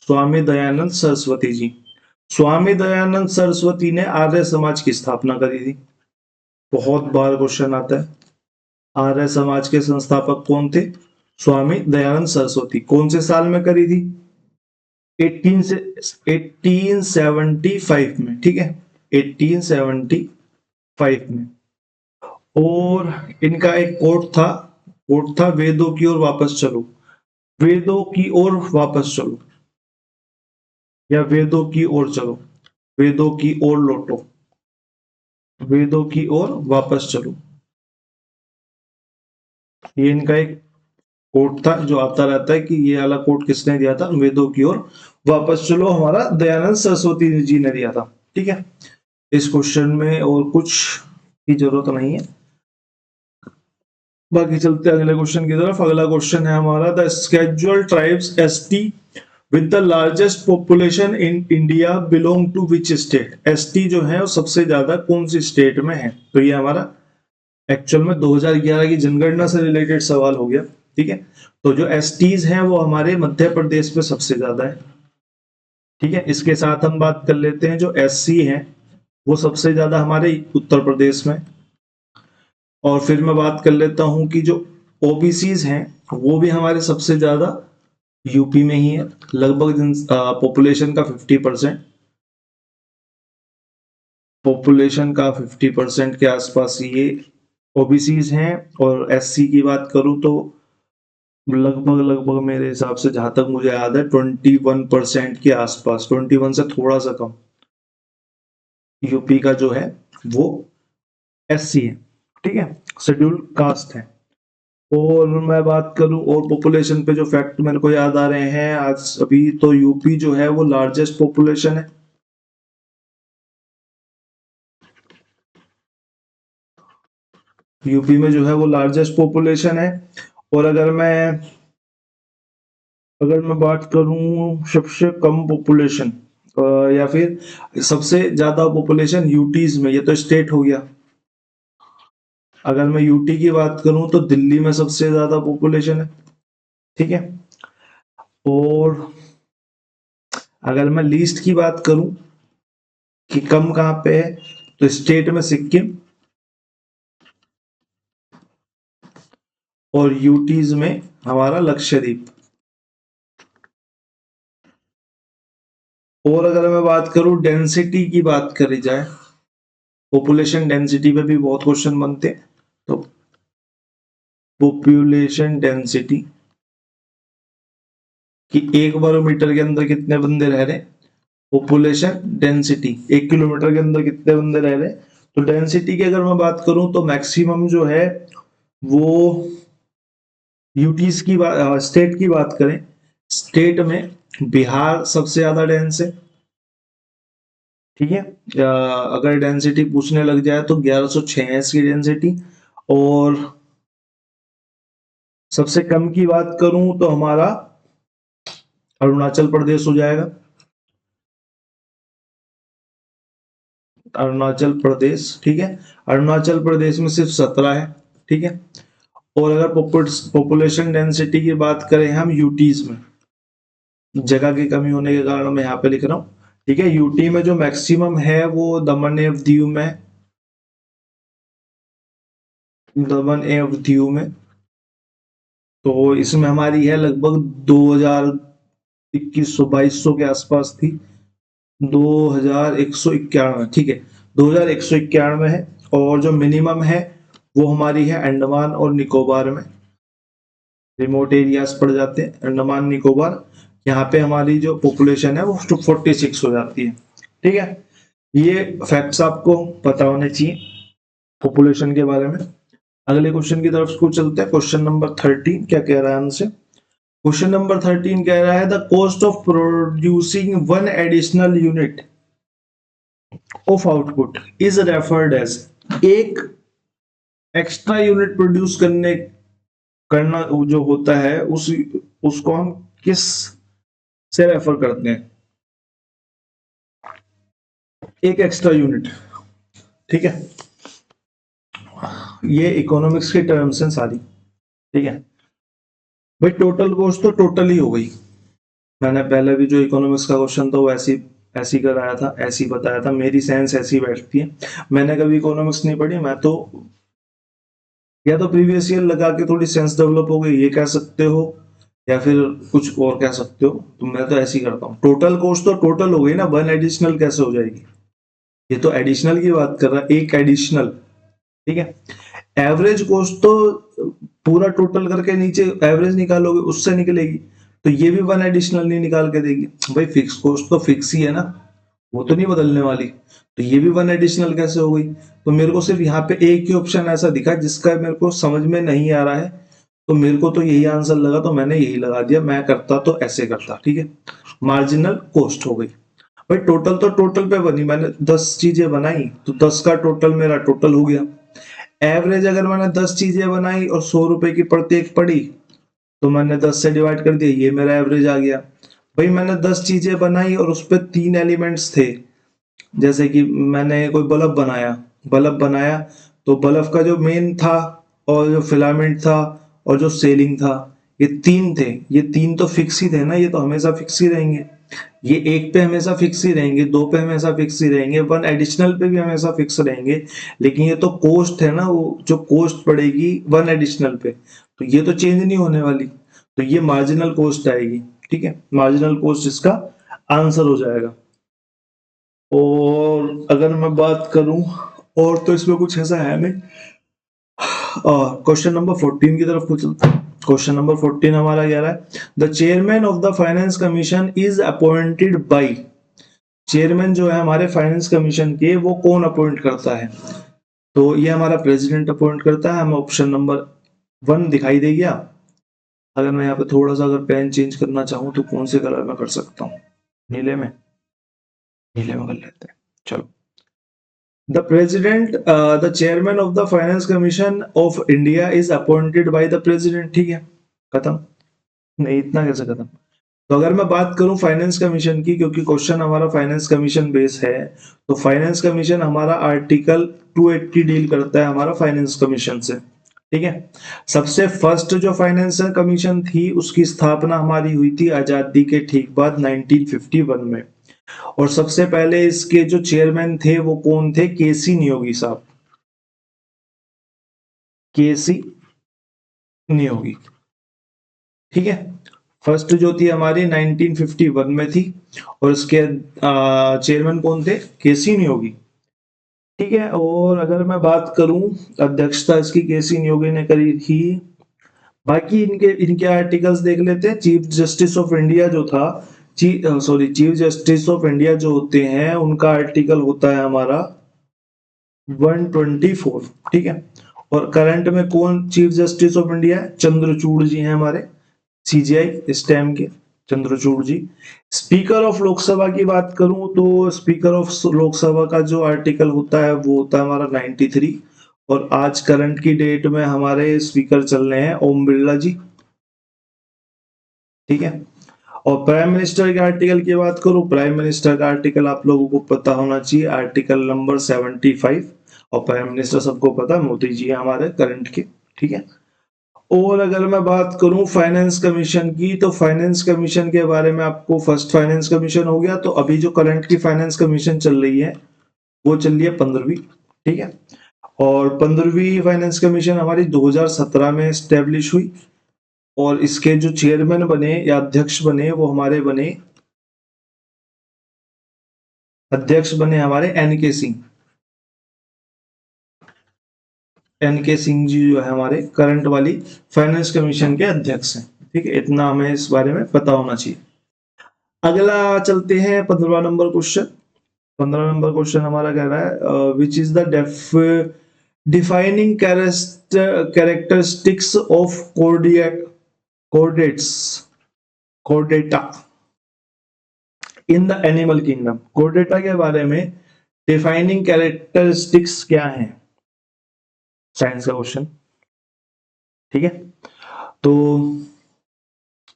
स्वामी दयानंद सरस्वती जी। स्वामी दयानंद सरस्वती ने आर्य समाज की स्थापना करी थी। बहुत बार क्वेश्चन आता है, आर्य समाज के संस्थापक कौन थे? स्वामी दयानंद सरस्वती। कौन से साल में करी थी? 18 से 1875 में, ठीक है, 1875 में। और इनका एक कोट था वेदों की ओर वापस चलो, वेदों की ओर वापस चलो, या वेदों की ओर चलो, वेदों की ओर लौटो, वेदों की ओर वापस चलो। ये इनका एक कोट था जो आता रहता है कि ये वाला कोट किसने दिया था? वेदों की ओर वापस चलो हमारा दयानंद सरस्वती जी ने दिया था, ठीक है। इस क्वेश्चन में और कुछ की जरूरत नहीं है, बाकी चलते हैं अगले क्वेश्चन की तरफ। अगला क्वेश्चन है हमारा, the scheduled tribes ST with the largest population in India belong to which state? ST जो है वो सबसे ज्यादा कौन सी स्टेट में है? तो ये हमारा एक्चुअल में 2011 की जनगणना से रिलेटेड सवाल हो गया, ठीक है। तो जो एसटीज हैं वो हमारे मध्य प्रदेश में सबसे ज्यादा है, ठीक है। इसके साथ हम बात कर लेते हैं जो एससी हैं वो सबसे ज्यादा हमारे उत्तर प्रदेश में, और फिर मैं बात कर लेता हूं कि जो ओबीसीज हैं वो भी हमारे सबसे ज्यादा यूपी में ही है, लगभग पॉपुलेशन का 50%, पॉपुलेशन का 50% के आसपास ये ओबीसीज हैं। और एससी की बात करूं तो लगभग लगभग मेरे हिसाब से जहां तक मुझे याद है 21% के आसपास, 21 से थोड़ा सा कम यूपी का जो है वो एससी है, ठीक है, शेड्यूल कास्ट है। और मैं बात करूं और पॉपुलेशन पे जो फैक्ट मेरे को याद आ रहे हैं आज अभी, तो यूपी जो है वो लार्जेस्ट पॉपुलेशन है, यूपी में जो है वो लार्जेस्ट पॉपुलेशन है। और अगर मैं बात करूं सबसे कम पॉपुलेशन या फिर सबसे ज्यादा पॉपुलेशन यूटीज में, ये तो स्टेट हो गया। अगर मैं यूटी की बात करूं तो दिल्ली में सबसे ज्यादा पॉपुलेशन है, ठीक है। और अगर मैं लीस्ट की बात करूं कि कम कहां पे है, तो स्टेट में सिक्किम और यूटीज में हमारा लक्षद्वीप। और अगर मैं बात करूं डेंसिटी की बात करी जाए, पॉपुलेशन डेंसिटी पे भी बहुत क्वेश्चन बनते हैं, तो पॉपुलेशन डेंसिटी कि 1 वर्ग मीटर के अंदर कितने बंदे रह रहे, पॉपुलेशन डेंसिटी 1 किलोमीटर के अंदर कितने बंदे रह रहे। तो डेंसिटी की अगर मैं बात करूं तो मैक्सिमम जो है वो यूटीज की बात, स्टेट की बात करें, स्टेट में बिहार सबसे ज्यादा डेंस है, ठीक है। अगर डेंसिटी पूछने लग जाए तो 1186 की डेंसिटी। और सबसे कम की बात करूं तो हमारा अरुणाचल प्रदेश हो जाएगा, अरुणाचल प्रदेश, ठीक है। अरुणाचल प्रदेश में सिर्फ 17 है, ठीक है। और अगर पॉपुलेशन डेंसिटी की बात करें हम यूटीज में, जगह की कमी होने के कारण मैं यहाँ पे लिख रहा हूँ, ठीक है। यूटी में जो मैक्सिमम है वो दमन एवं दीव में, दमन एवं दीव में, तो इसमें हमारी है लगभग 2100-2200 के आसपास थी, 2191, ठीक है, 2191 है। और जो मिनिमम है वो हमारी है अंडमान और निकोबार में, रिमोट एरियाज पड़ जाते हैं अंडमान निकोबार, यहाँ पे हमारी जो पॉपुलेशन है वो 46 हो जाती है, ठीक है। ये फैक्ट्स आपको पता होने चाहिए पॉपुलेशन के बारे में। अगले क्वेश्चन की तरफ को चलते हैं। क्वेश्चन नंबर 13 क्या कह रहा है हमसे, क्वेश्चन नंबर 13 कह रहा है the cost of producing one additional unit of output is referred as, एक एक्स्ट्रा यूनिट प्रोड्यूस करना जो होता है उसको हम किस से रेफर करते हैं, एक एक्स्ट्रा यूनिट, ठीक है। ये इकोनॉमिक्स के टर्म्स हैं सारी, ठीक है भाई। टोटल कॉस्ट तो टोटल ही हो गई, मैंने पहले भी जो इकोनॉमिक्स का क्वेश्चन था वो ऐसी कराया था, ऐसी बताया था, मेरी सेंस ऐसी बैठती है। मैंने कभी इकोनॉमिक्स नहीं पढ़ी, मैं तो या तो प्रीवियस ईयर लगा के थोड़ी सेंस डेवलप हो गई ये कह सकते हो, या फिर कुछ और कह सकते हो। तो मैं तो ऐसे ही करता हूँ, टोटल कॉस्ट तो टोटल हो गई ना, वन एडिशनल कैसे हो जाएगी, ये तो एडिशनल की बात कर रहा है, एक एडिशनल, ठीक है। एवरेज कॉस्ट तो पूरा टोटल करके नीचे एवरेज निकालोगे उससे निकलेगी, तो ये भी वन एडिशनल नहीं निकाल के देगी भाई, फिक्स कॉस्ट तो फिक्स ही है ना, वो तो नहीं बदलने वाली, तो ये भी वन एडिशनल कैसे हो गई। तो मेरे को सिर्फ यहाँ पे एक ही ऑप्शन ऐसा दिखा जिसका मेरे को समझ में नहीं आ रहा है, तो मेरे को तो यही आंसर लगा, तो मैंने यही लगा दिया। मैं करता तो ऐसे करता, ठीक है, मार्जिनल कॉस्ट हो गई भाई। टोटल तो टोटल पे बनी, मैंने 10 चीजें बनाई तो 10 का टोटल मेरा टोटल हो गया। एवरेज अगर मैंने 10 चीजें बनाई और 100 रुपए की प्रत्येक पड़ी, तो मैंने 10 से डिवाइड कर दिया, ये मेरा एवरेज आ गया भाई। मैंने 10 चीजें बनाई और उस पर 3 एलिमेंट्स थे, जैसे कि मैंने कोई बल्ब बनाया तो बल्ब का जो मेन था और जो फिलामेंट था और जो सेलिंग था, ये 3 थे, ये 3 तो फिक्स ही थे ना, ये तो हमेशा फिक्स ही रहेंगे। ये एक पे हमेशा फिक्स ही रहेंगे, दो पे हमेशा फिक्स ही रहेंगे, वन एडिशनल पे भी हमेशा फिक्स रहेंगे। लेकिन ये तो कोस्ट है ना, वो जो कोस्ट पड़ेगी वन एडिशनल पे, तो ये तो चेंज नहीं होने वाली, तो ये मार्जिनल कोस्ट आएगी। ठीक है, मार्जिनल कोस्ट इसका आंसर हो जाएगा। और अगर मैं बात करूं, और तो इसमें कुछ ऐसा है नहीं। क्वेश्चन नंबर 14 की तरफ कुछ चलते हैं। क्वेश्चन नंबर 14 हमारा कह रहा है, the chairman of the finance commission is appointed by. Chairman जो है हमारे फाइनेंस कमीशन के, वो कौन अपॉइंट करता है? तो ये हमारा प्रेसिडेंट अपॉइंट करता है। हमें ऑप्शन नंबर 1 दिखाई दे गया। अगर मैं यहाँ पे थोड़ा सा अगर पेन चेंज करना चाहूँ तो कौन से कलर में कर सकता हूँ? नीले में, नीले में कर लेते हैं, चलो। The president, the chairman of the finance commission of India is appointed by the president। ठीक है, खत्म। नहीं, इतना कैसे खत्म? तो अगर मैं बात करूं फाइनेंस कमीशन की, क्योंकि क्वेश्चन हमारा फाइनेंस कमीशन बेस है, तो फाइनेंस कमीशन हमारा आर्टिकल 280 डील करता है हमारा फाइनेंस कमीशन से। ठीक है, सबसे फर्स्ट जो फाइनेंस कमीशन थी उसकी स्थापना हमारी हुई थी आजादी के ठीक बाद 1951 में। और सबसे पहले इसके जो चेयरमैन थे वो कौन थे? केसी नियोगी साहब, केसी नियोगी। ठीक है, फर्स्ट जो थी हमारी 1951 में थी, और इसके चेयरमैन कौन थे? केसी नियोगी। ठीक है, और अगर मैं बात करूं, अध्यक्षता इसकी केसी नियोगी ने करी थी। बाकी इनके इनके आर्टिकल्स देख लेते हैं। चीफ जस्टिस ऑफ इंडिया जो था, चीफ जस्टिस ऑफ इंडिया जो होते हैं उनका आर्टिकल होता है हमारा 124। ठीक है, और करंट में कौन चीफ जस्टिस ऑफ इंडिया है? चंद्रचूड़ जी हैं हमारे, सीजीआई इस टाइम के चंद्रचूड़ जी। स्पीकर ऑफ लोकसभा की बात करूं तो स्पीकर ऑफ लोकसभा का जो आर्टिकल होता है वो होता है हमारा 93। और आज करंट की डेट में हमारे स्पीकर चल रहे हैं ओम बिरला जी। ठीक है, और प्राइम मिनिस्टर के आर्टिकल की बात करूं, प्राइम मिनिस्टर का आर्टिकल आप लोगों को पता होना चाहिए, आर्टिकल नंबर 75। और प्राइम मिनिस्टर सबको पता है, मोदी जी है हमारे करंट के। ठीक है, और अगर मैं बात करूं फाइनेंस कमीशन की, तो फाइनेंस कमीशन के बारे में आपको, फर्स्ट फाइनेंस कमीशन हो गया, तो अभी जो करंट की फाइनेंस कमीशन चल रही है वो चल रही है 15वीं। ठीक है, और 15वीं फाइनेंस कमीशन हमारी 2017 में स्टेब्लिश हुई, और इसके जो चेयरमैन बने या अध्यक्ष बने वो हमारे बने, अध्यक्ष बने हमारे एनके सिंह। एनके सिंह जी जो है हमारे करंट वाली फाइनेंस कमीशन के अध्यक्ष हैं। ठीक है, इतना हमें इस बारे में पता होना चाहिए। अगला चलते हैं 15वां नंबर क्वेश्चन। 15 नंबर क्वेश्चन हमारा कह रहा है, which is the defining characteristics of chordates Chordata in the animal kingdom. Chordata के बारे में डिफाइनिंग कैरेक्टरिस्टिक्स क्या है? साइंस का क्वेश्चन। ठीक है, तो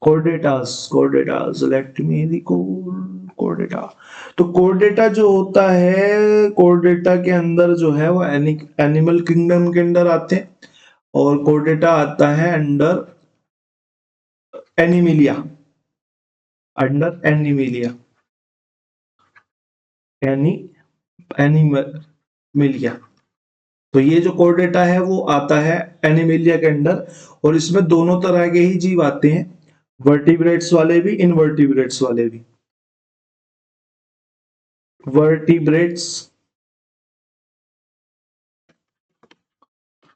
कोर्डेटास लेट मी रिकॉल कोर्डेटा। तो कोर्डेटा जो होता है, कोर्डेटा के अंदर जो है वो एनिमल किंगडम के अंदर आते हैं, और कोर्डेटा आता है under Animalia, under Animalia, any Animalia. तो ये जो कोर्डेटा है वो आता है एनिमिलिया के अंडर, और इसमें दोनों तरह के ही जीव आते हैं, वर्टिब्रेट्स वाले भी, इनवर्टिब्रेट्स वाले भी। Vertebrates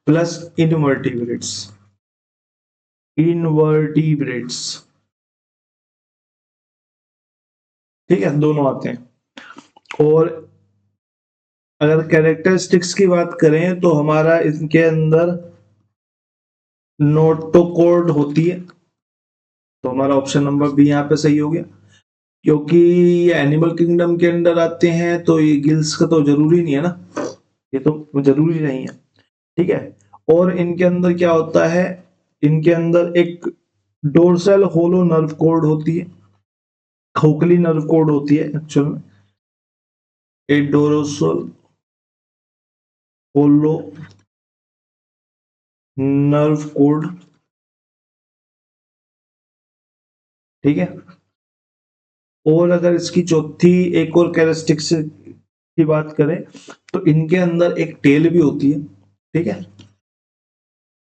plus invertebrates, invertebrates. ठीक है, दोनों आते हैं। और अगर कैरेक्टरिस्टिक्स की बात करें तो हमारा इनके अंदर नोटोकॉर्ड होती है, तो हमारा ऑप्शन नंबर बी यहाँ पे सही हो गया। क्योंकि ये एनिमल किंगडम के अंदर आते हैं तो ये गिल्स का तो जरूरी नहीं है ना, ये तो जरूरी नहीं है। ठीक है, और इनके अंदर क्या होता है, इनके अंदर एक डोर्सल होलो नर्व कोड होती है, खोखली नर्व कोड होती है एक्चुअल में, एक डोर्सल होलो नर्व कोड। ठीक है, और अगर इसकी चौथी एक और कैरेक्टरिस्टिक्स की बात करें तो इनके अंदर एक टेल भी होती है, ठीक है,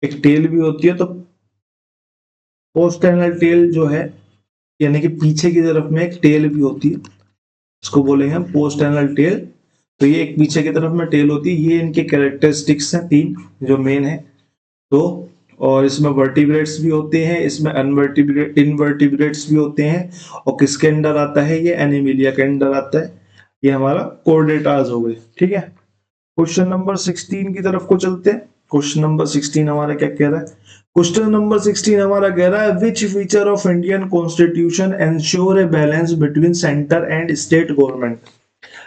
एक टेल भी होती है। तो पोस्टर्नल टेल जो है, यानी कि पीछे की तरफ में एक टेल भी होती है, इसको बोलेंगे हम पोस्टर्नल टेल। तो ये एक पीछे की तरफ में टेल होती है। ये इनके कैरेक्टरिस्टिक्स हैं तीन जो मेन है। तो और इसमें वर्टिब्रेट्स भी होते हैं, इसमें अनवर्टिब्रेट इनवर्टिब्रेट्स भी होते हैं। और किसके अंडर आता है ये? एनिमिलिया के अंडर आता है। ये हमारा कोर्डेटास हो गए, ठीक है। क्वेश्चन नंबर 16 की तरफ को चलते हैं। क्वेश्चन नंबर 16 हमारा क्या कह रहा है? क्वेश्चन नंबर 16 हमारा कह रहा है which feature of Indian constitution ensure a balance between centre and state government.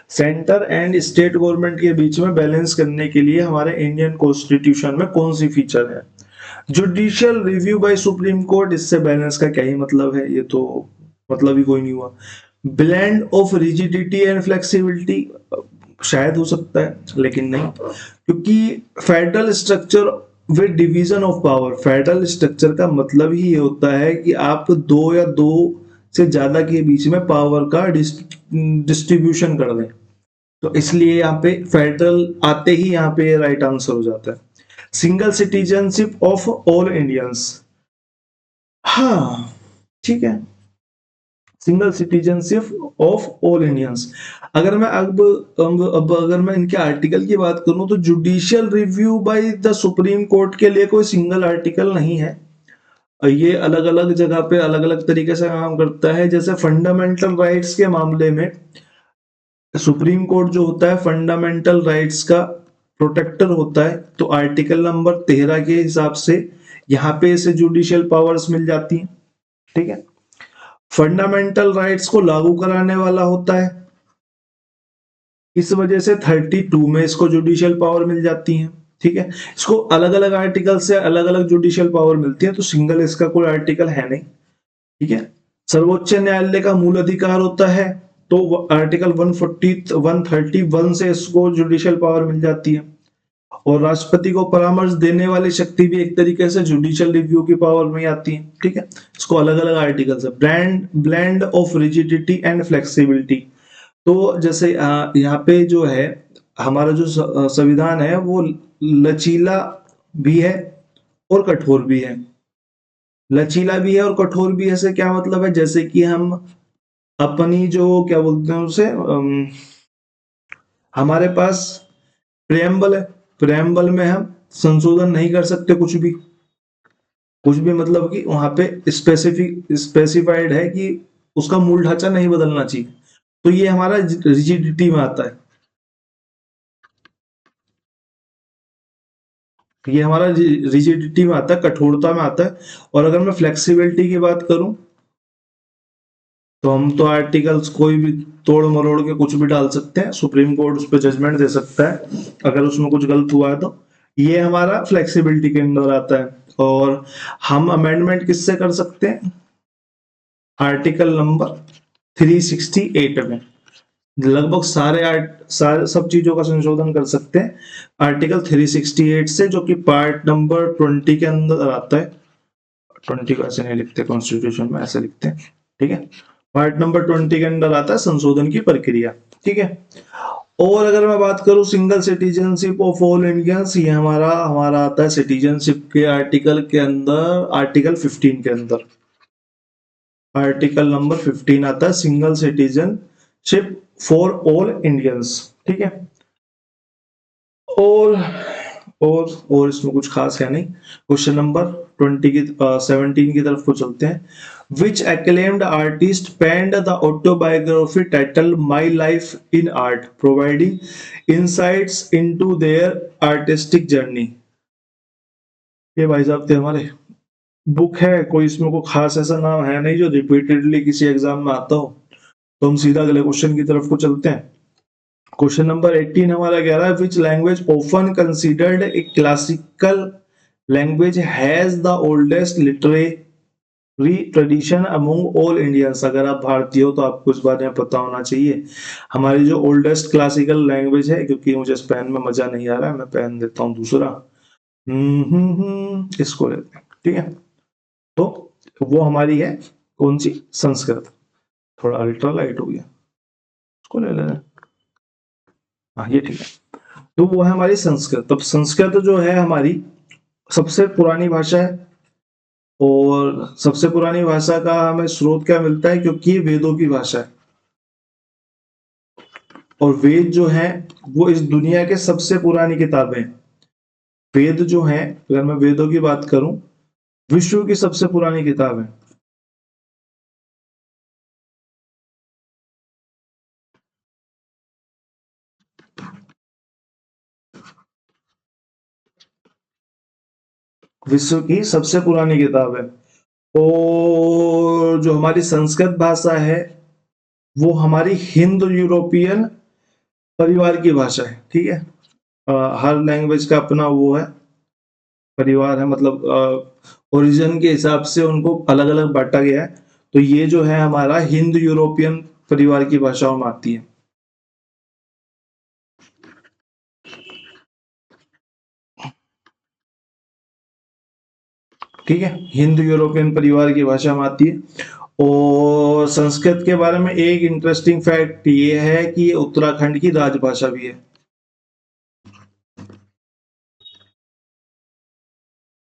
Centre and state government के बीच में बैलेंस करने के लिए हमारे इंडियन कॉन्स्टिट्यूशन में कौन सी फीचर है? Judicial review by Supreme Court, इससे बैलेंस का क्या ही मतलब है? ये तो मतलब ही कोई नहीं हुआ। Blend of rigidity and flexibility, शायद हो सकता है लेकिन नहीं, क्योंकि federal structure with division of power, federal structure का मतलब ही ये होता है कि आप दो या दो से ज्यादा के बीच में पावर का डिस्ट्रीब्यूशन कर दें। तो इसलिए यहाँ पे फेडरल आते ही यहाँ पे राइट आंसर हो जाता है। Single citizenship of all Indians, हाँ ठीक है, single citizenship of all Indians. अगर मैं अब अगर मैं इनके आर्टिकल की बात करूं तो judicial review by the supreme court के लिए कोई सिंगल आर्टिकल नहीं है। ये अलग अलग जगह पे अलग अलग तरीके से काम करता है। जैसे फंडामेंटल राइट्स के मामले में सुप्रीम कोर्ट जो होता है फंडामेंटल राइट्स का प्रोटेक्टर होता है। तो आर्टिकल नंबर 13 के हिसाब से यहाँ पे इसे जुडिशियल पावर्स मिल जाती हैं, ठीक है। फंडामेंटल राइट्स को लागू कराने वाला होता है, इस वजह से 32 में इसको जुडिशियल पावर मिल जाती है, ठीक है। इसको अलग अलग आर्टिकल से अलग अलग जुडिशियल पावर मिलती है, तो सिंगल इसका कोई आर्टिकल है नहीं, ठीक है। सर्वोच्च न्यायालय का मूल अधिकार होता है, तो आर्टिकल 131 से इसको जुडिशियल पावर मिल जाती है। और राष्ट्रपति को परामर्श देने वाली शक्ति भी एक तरीके से जुडिशियल रिव्यू की पावर में आती है, ठीक है। इसको अलग अलग आर्टिकल से blend of rigidity and flexibility. तो जैसे यहाँ पे जो है हमारा जो संविधान है वो लचीला भी है और कठोर भी है। लचीला भी है और कठोर भी है से क्या मतलब है? जैसे कि हम अपनी जो क्या बोलते हैं उसे हमारे पास प्रेम्बल है, प्रेम्बल में हम संशोधन नहीं कर सकते कुछ भी मतलब कि वहां पे स्पेसिफाइड है कि उसका मूल ढांचा नहीं बदलना चाहिए। तो ये हमारा रिजिडिटी में आता है, ये हमारा रिजिडिटी में आता है, कठोरता में आता है। और अगर मैं फ्लेक्सिबिलिटी की बात करूं तो हम तो आर्टिकल्स कोई भी तोड़ मरोड़ के कुछ भी डाल सकते हैं, सुप्रीम कोर्ट उस पर जजमेंट दे सकता है अगर उसमें कुछ गलत हुआ है तो। ये हमारा फ्लेक्सिबिलिटी के अंदर आता है। और हम अमेंडमेंट किससे कर सकते हैं? आर्टिकल नंबर 368 में लगभग सारे सब चीजों का संशोधन कर सकते हैं आर्टिकल 368 से, जो कि पार्ट नंबर 20 के अंदर आता है। 20 को ऐसे नहीं लिखते कॉन्स्टिट्यूशन में, ऐसे लिखते हैं, ठीक है। पार्ट नंबर 20 के अंदर आता है संशोधन की प्रक्रिया, ठीक है। और अगर मैं बात करूं single citizenship of all Indians, ये हमारा हमारा आता है सिटीजनशिप के आर्टिकल के अंदर, आर्टिकल 15 के अंदर। आर्टिकल नंबर 15 आता है single citizenship for all Indians, ठीक है। और और इसमें कुछ खास है नहीं। क्वेश्चन नंबर 17 की तरफ को चलते हैं। विच acclaimed artist penned the autobiography titled My Life in Art, providing insights into their artistic journey? ये भाई साहब थे हमारे, बुक है कोई, इसमें कोई खास ऐसा नाम है नहीं जो रिपीटेडली किसी एग्जाम में आता हो। तो हम सीधा अगले क्वेश्चन की तरफ को चलते हैं। क्वेश्चन नंबर 18 हमारा कह रहा है which language often considered a classical language has the oldest literary tradition among all Indians. अगर आप भारतीय हो तो आपको इस बारे में पता होना चाहिए। हमारी जो ओल्डेस्ट क्लासिकल लैंग्वेज है, क्योंकि मुझे इस पेन में मजा नहीं आ रहा है, मैं पेन देता हूँ दूसरा। इसको लेते हैं, ठीक है। तो वो हमारी है कौन सी? संस्कृत। थोड़ा अल्ट्रा लाइट हो गया, इसको ले लेना। हाँ ये ठीक है। तो वो है हमारी संस्कृत। तब संस्कृत जो है हमारी सबसे पुरानी भाषा है, और सबसे पुरानी भाषा का हमें स्रोत क्या मिलता है, क्योंकि ये वेदों की भाषा है। और वेद जो है वो इस दुनिया के सबसे पुरानी किताबें हैं। वेद जो है, अगर मैं वेदों की बात करूं, विश्व की सबसे पुरानी किताब है। विश्व की सबसे पुरानी किताब है। और जो हमारी संस्कृत भाषा है वो हमारी हिंद यूरोपियन परिवार की भाषा है। ठीक है, हर लैंग्वेज का अपना वो है, परिवार है, मतलब ओरिजिन के हिसाब से उनको अलग अलग बांटा गया है। तो ये जो है हमारा हिंद यूरोपियन परिवार की भाषाओं में आती है। ठीक है, हिंद यूरोपियन परिवार की भाषा में आती है। और संस्कृत के बारे में एक इंटरेस्टिंग फैक्ट ये है कि ये उत्तराखंड की राजभाषा भी है।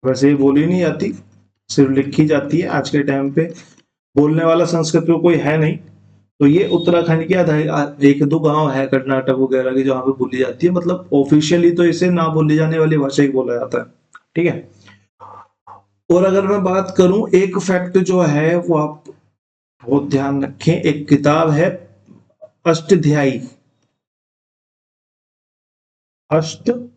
वैसे ये बोली नहीं जाती, सिर्फ लिखी जाती है। आज के टाइम पे बोलने वाला संस्कृत में कोई है नहीं। तो ये उत्तराखंड के एक दो गांव है कर्नाटक वगैरह के जहाँ पे बोली जाती है, मतलब ऑफिशियली तो इसे ना बोली जाने वाली भाषा ही बोला जाता है। ठीक है। और अगर मैं बात करूं, एक फैक्ट जो है वो आप बहुत ध्यान रखें, एक किताब है अष्टध्यायी। अष्टध्यायी,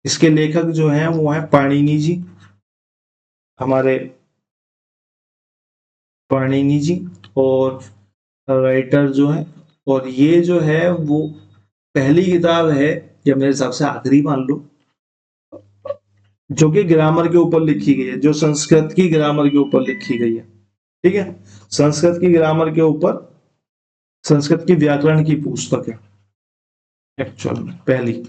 इसके लेखक जो हैं वो हैं पाणिनि जी, हमारे पाणिनि जी। और राइटर जो है, और ये जो है वो पहली किताब है, या मेरे हिसाब से आखिरी मान लो, जो कि ग्रामर के ऊपर लिखी गई है, जो संस्कृत की ग्रामर के ऊपर लिखी गई है। ठीक है, संस्कृत की ग्रामर के ऊपर, संस्कृत की व्याकरण की पुस्तक है एक्चुअल में पहली।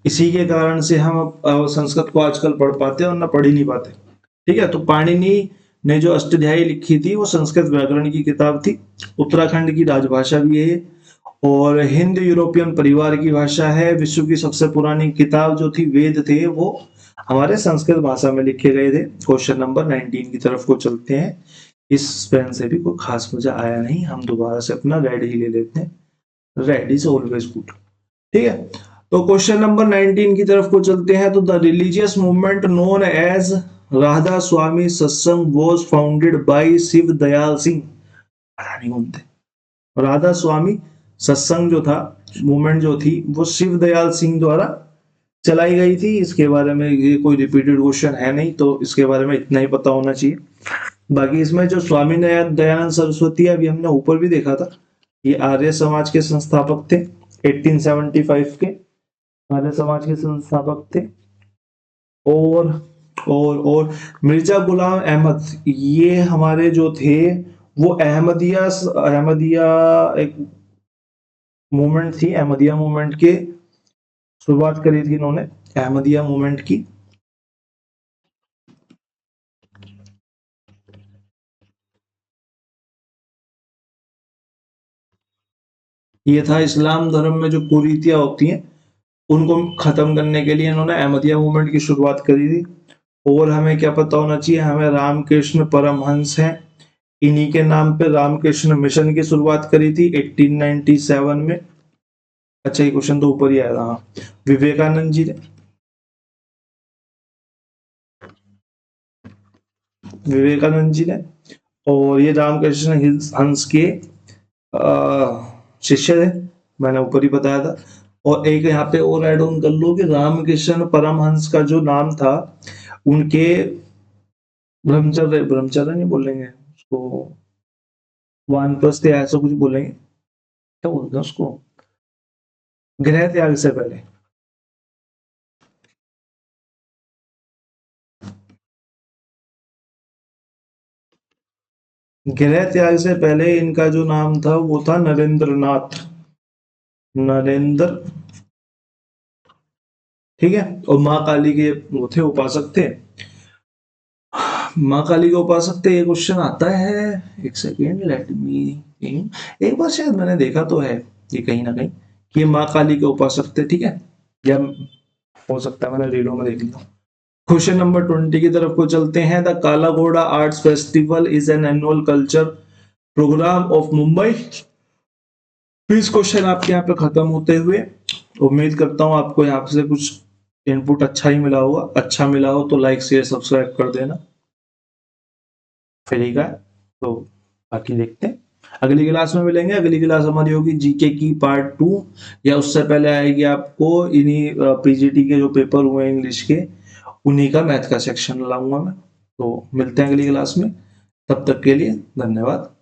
इसी के कारण से हम संस्कृत को आजकल पढ़ पाते हैं और ना पढ़ ही नहीं पाते। ठीक है, तो पाणिनि ने जो अष्टाध्यायी लिखी थी वो संस्कृत व्याकरण की किताब थी। उत्तराखंड की राजभाषा भी है ये, और हिंद यूरोपियन परिवार की भाषा है। विश्व की सबसे पुरानी किताब जो थी, वेद थे, वो हमारे संस्कृत भाषा में लिखे गए थे। क्वेश्चन नंबर 19 की तरफ को चलते हैं। इस पेन से भी कोई खास मजा आया नहीं, हम दोबारा से अपना रेड ही ले लेते हैं। Red is always good. ठीक है, तो क्वेश्चन नंबर 19 की तरफ को चलते हैं। तो the religious movement known as Radha Swami Satsang was founded by Shiv Dayal Singh. पता नहीं घूमते, राधा स्वामी सत्संग जो था, मूवमेंट जो थी, वो शिव दयाल सिंह द्वारा चलाई गई थी। इसके बारे में ये कोई रिपीटेड क्वेश्चन है नहीं, तो इसके बारे में इतना ही पता होना चाहिए। बाकी इसमें जो स्वामी दयानंद सरस्वती है, अभी हमने ऊपर भी देखा था, ये आर्य समाज के संस्थापक थे। 1875 के आर्य समाज के संस्थापक थे। और और मिर्जा गुलाम अहमद, ये हमारे जो थे वो अहमदिया, अहमदिया एक मूवमेंट थी, अहमदिया मूवमेंट के शुरुआत करी थी इन्होंने, अहमदिया मूवमेंट की। ये था इस्लाम धर्म में जो कुरीतियां होती हैं उनको खत्म करने के लिए इन्होंने अहमदिया मूवमेंट की शुरुआत करी थी। और हमें क्या पता होना चाहिए, हमें रामकृष्ण परमहंस हैं, इन्हीं के नाम पे रामकृष्ण मिशन की शुरुआत करी थी 1897 में। अच्छा, ये क्वेश्चन तो ऊपर ही आया था। हाँ, विवेकानंद जी ने, विवेकानंद जी ने। और ये रामकृष्ण हंस के शिष्य थे, मैंने ऊपर ही बताया था। और एक यहाँ पे और ऐड ऑन कर लो कि रामकृष्ण परमहंस का जो नाम था, उनके ब्रह्मचर्य, ब्रह्मचर्य नहीं बोलेंगे उसको, वानप्रस्थ या ऐसा कुछ बोलेंगे, क्या बोलते हैं उसको, गृह त्याग से पहले, गृह त्याग से पहले इनका जो नाम था वो था नरेंद्र नाथ। नरेंद्र, ठीक है। और माँ काली के वो थे उपासक थे, माँ काली के उपासक थे। ये क्वेश्चन आता है, एक सेकेंड लेट मी, एक बार शायद मैंने देखा तो है ये कहीं ना कहीं कि ये माँ काली के उपासक थे, ठीक है, या हो सकता है मैंने रीलों में देख लिया। क्वेश्चन नंबर 20 की तरफ को चलते हैं। The Kala Ghoda arts festival is an annual culture program of Mumbai. Please question आपके यहाँ पे खत्म होते हुए, उम्मीद करता हूँ आपको यहाँ से कुछ इनपुट अच्छा ही मिला होगा। अच्छा मिला हो तो लाइक शेयर सब्सक्राइब कर देना, ठीक है। तो बाकी देखते हैं, अगली क्लास में मिलेंगे। अगली क्लास हमारी होगी जीके की पार्ट 2, या उससे पहले आएगी आपको इन्हीं पीजीटी के जो पेपर हुए इंग्लिश के, उन्हीं का मैथ का सेक्शन लाऊंगा मैं। तो मिलते हैं अगली क्लास में, तब तक के लिए धन्यवाद।